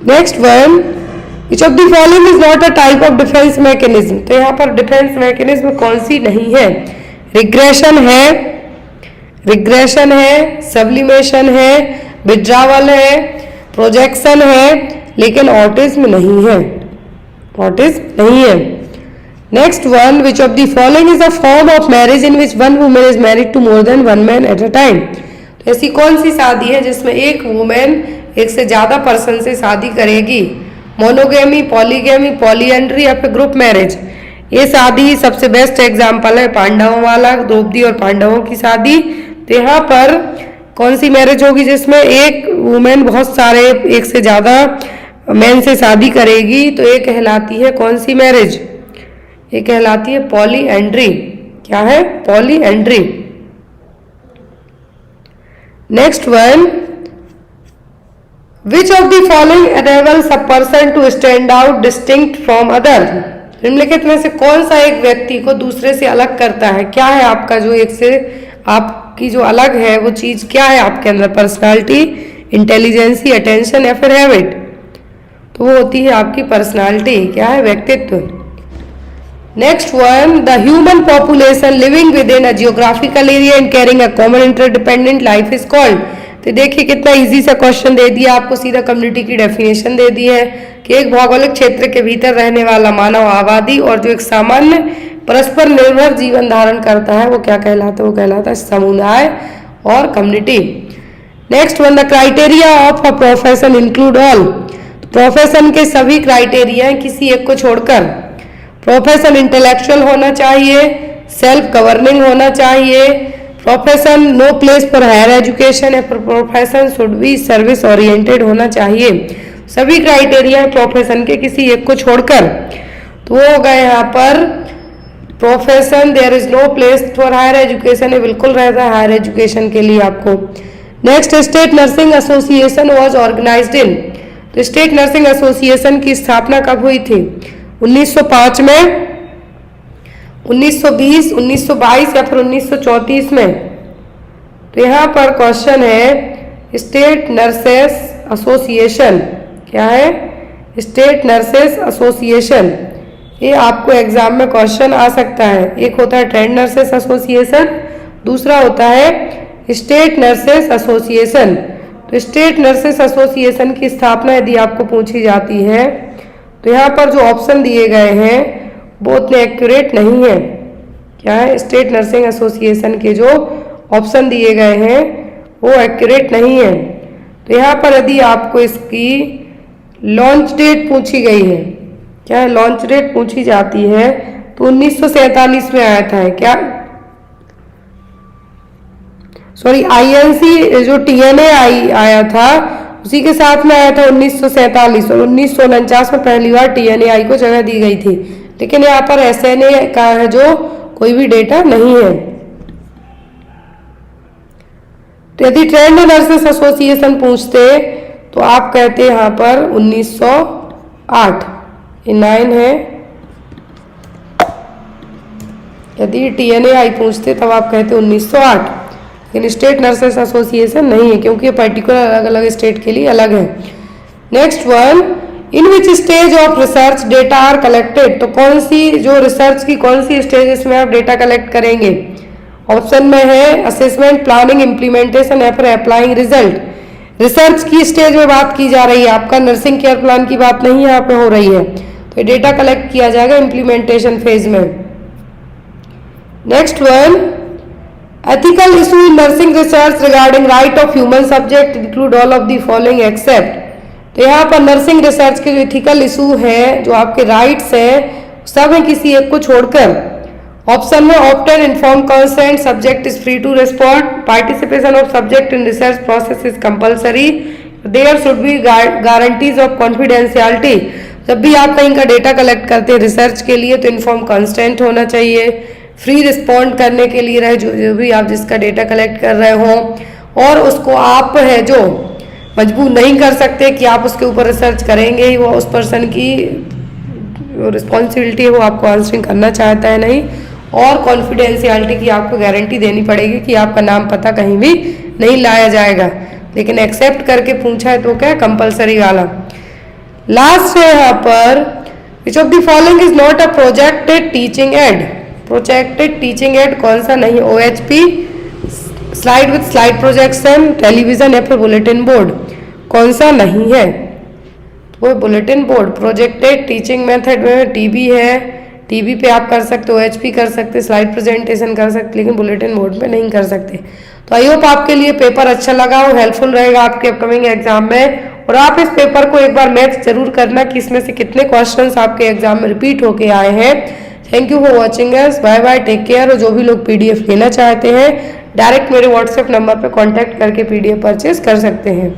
Next one, which of the following is not a type of defence mechanism. तो यहाँ पर डिफेंस मैकेनिज्म कौन सी नहीं है? रिग्रेशन है, सब्लिमेशन है, विड्रावल है, प्रोजेक्शन है, लेकिन ऑटिज्म नहीं है, ऑटिज्म नहीं है। Next one, which of the following is a form of marriage in which one women is married to more than one man at a time. तो ऐसी कौन सी शादी है जिसमें एक वुमेन एक से ज्यादा पर्सन से शादी करेगी? मोनोगेमी, पॉलीगेमी, पॉलीएंड्री या फिर ग्रुप मैरिज। ये शादी सबसे बेस्ट एग्जाम्पल है पांडवों वाला, द्रौपदी और पांडवों की शादी। तो यहाँ पर कौन सी मैरिज होगी जिसमें एक वुमेन बहुत सारे एक से ज्यादा मैन से शादी करेगी? तो ये कहलाती है कौन सी मैरिज? ये कहलाती है पॉलीएंड्री। क्या है? Polyandry. Next one, which of the following enables a person to stand out distinct from other। निम्नलिखित में से कौन सा एक व्यक्ति को दूसरे से अलग करता है? क्या है आपका जो एक से आपकी जो अलग है वो चीज क्या है आपके अंदर? पर्सनालिटी, इंटेलिजेंसी, अटेंशन या फिर हैबिट? तो वो होती है आपकी पर्सनालिटी। क्या है? व्यक्तित्व। Next one, the human population living with in a geographical area and carrying a common interdependent life is called. तो देखिए कितना इजी सा क्वेश्चन दे दिया आपको, सीधा कम्युनिटी की डेफिनेशन दे दी है कि एक भौगोलिक क्षेत्र के भीतर रहने वाला मानव आबादी और जो एक सामान्य परस्पर निर्भर जीवन धारण करता है वो क्या कहलाता है? वो कहलाता है समुदाय और community. Next one, the criteria of a profession include all. Profession के सभी क्राइटेरिया किसी एक को छोड़कर। प्रोफेशन इंटेलेक्चुअल होना चाहिए, सेल्फ गवर्निंग होना चाहिए, profession no place for higher education या profession should be service oriented होना चाहिए। सभी क्राइटेरिया प्रोफेशन के किसी एक को छोड़कर। तो वो होगा यहाँ पर profession there is no place for higher education, ये बिल्कुल रहता है हायर एजुकेशन के लिए आपको। Next, state nursing association was organised in. तो स्टेट नर्सिंग एसोसिएशन की स्थापना कब हुई थी? 1905 में, 1920, 1922 या फिर 1934 में। तो यहाँ पर क्वेश्चन है स्टेट नर्सेस एसोसिएशन। क्या है? State nurses association. ये आपको एग्जाम में क्वेश्चन आ सकता है। एक होता है ट्रेंड नर्सेस एसोसिएशन, दूसरा होता है स्टेट नर्सेस एसोसिएशन। तो स्टेट नर्सेस एसोसिएशन की स्थापना यदि आपको पूछी जाती है तो यहाँ पर जो ऑप्शन दिए गए हैं वो उतने एक्यूरेट नहीं है। क्या है? स्टेट नर्सिंग एसोसिएशन के जो ऑप्शन दिए गए हैं वो एक्यूरेट नहीं है। तो यहाँ पर यदि आपको इसकी लॉन्च डेट पूछी गई है, क्या है? लॉन्च डेट पूछी जाती है तो 1947 में आया था। क्या? सॉरी, आईएनसी जो टीएनए आया था उसी के साथ में आया था 1947, और 1949 में पहली बार टीएनएआई को जगह दी गई थी। लेकिन यहाँ पर एसएनए का है जो कोई भी डेटा नहीं है। यदि ट्रेंड नर्सेस एसोसिएशन पूछते तो आप कहते यहाँ पर 1908, ये 9 है। यदि TNAI पूछते तब आप कहते 1908, लेकिन स्टेट नर्सेस एसोसिएशन नहीं है क्योंकि ये पर्टिकुलर अलग अलग स्टेट के लिए अलग है। Next one, in which stage of research data are collected, तो कौन सी जो रिसर्च की कौन सी स्टेज इसमें आप डेटा कलेक्ट करेंगे? ऑप्शन में है असेसमेंट, प्लानिंग, इम्प्लीमेंटेशन या फिर अप्लाइंग रिजल्ट। रिसर्च की स्टेज में बात की जा रही है, आपका नर्सिंग केयर प्लान की बात नहीं यहाँ पे हो रही है, तो ये डेटा कलेक्ट किया जाएगा इम्प्लीमेंटेशन फेज में। Next one, ethical issue in nursing research regarding right of human subject include all of the following except, तो यहाँ पर नर्सिंग रिसर्च के जो इथिकल इशू है, जो आपके राइट्स है, सब है किसी एक को छोड़कर। ऑप्शन में opted inform consent, subject is free to respond, participation of subject in research process is compulsory, there should be guarantees of confidentiality. जब भी आप कहीं का डेटा कलेक्ट करते हैं रिसर्च के लिए तो इन्फॉर्म कंसेंट होना चाहिए, फ्री रिस्पॉन्ड करने के लिए रहे जो भी आप जिसका डेटा कलेक्ट कर रहे हो, और उसको आप है जो मजबूर नहीं कर सकते कि आप उसके ऊपर रिसर्च करेंगे ही, वो उस पर्सन की रिस्पॉन्सिबिलिटी है, वो आपको आंसरिंग करना चाहता है नहीं, और कॉन्फिडेंशियलिटी की आपको गारंटी देनी पड़ेगी कि आपका नाम पता कहीं भी नहीं लाया जाएगा। लेकिन एक्सेप्ट करके पूछा है तो क्या कंपलसरी वाला। लास्ट है यहाँ पर, विच of the following is not a projected teaching add, projected teaching add कौन सा नहीं? OHP, slide with slide projection, television या फिर बुलेटिन बोर्ड, कौन सा नहीं है? वो bulletin board. Projected teaching method में टीवी है, टीवी पे आप कर सकते हो, OHP कर सकते, स्लाइड प्रेजेंटेशन कर सकते, लेकिन बुलेटिन बोर्ड पे नहीं कर सकते। तो आई होप आपके लिए पेपर अच्छा लगा हो, हेल्पफुल रहेगा आपके अपकमिंग एग्जाम में, और आप इस पेपर को एक बार मैच जरूर करना कि इसमें से कितने क्वेश्चंस आपके एग्जाम में रिपीट होके आए हैं। Thank you for watching us, bye bye, take care. और जो भी लोग PDF लेना चाहते हैं डायरेक्ट मेरे WhatsApp नंबर पर कॉन्टैक्ट करके PDF परचेज कर सकते हैं।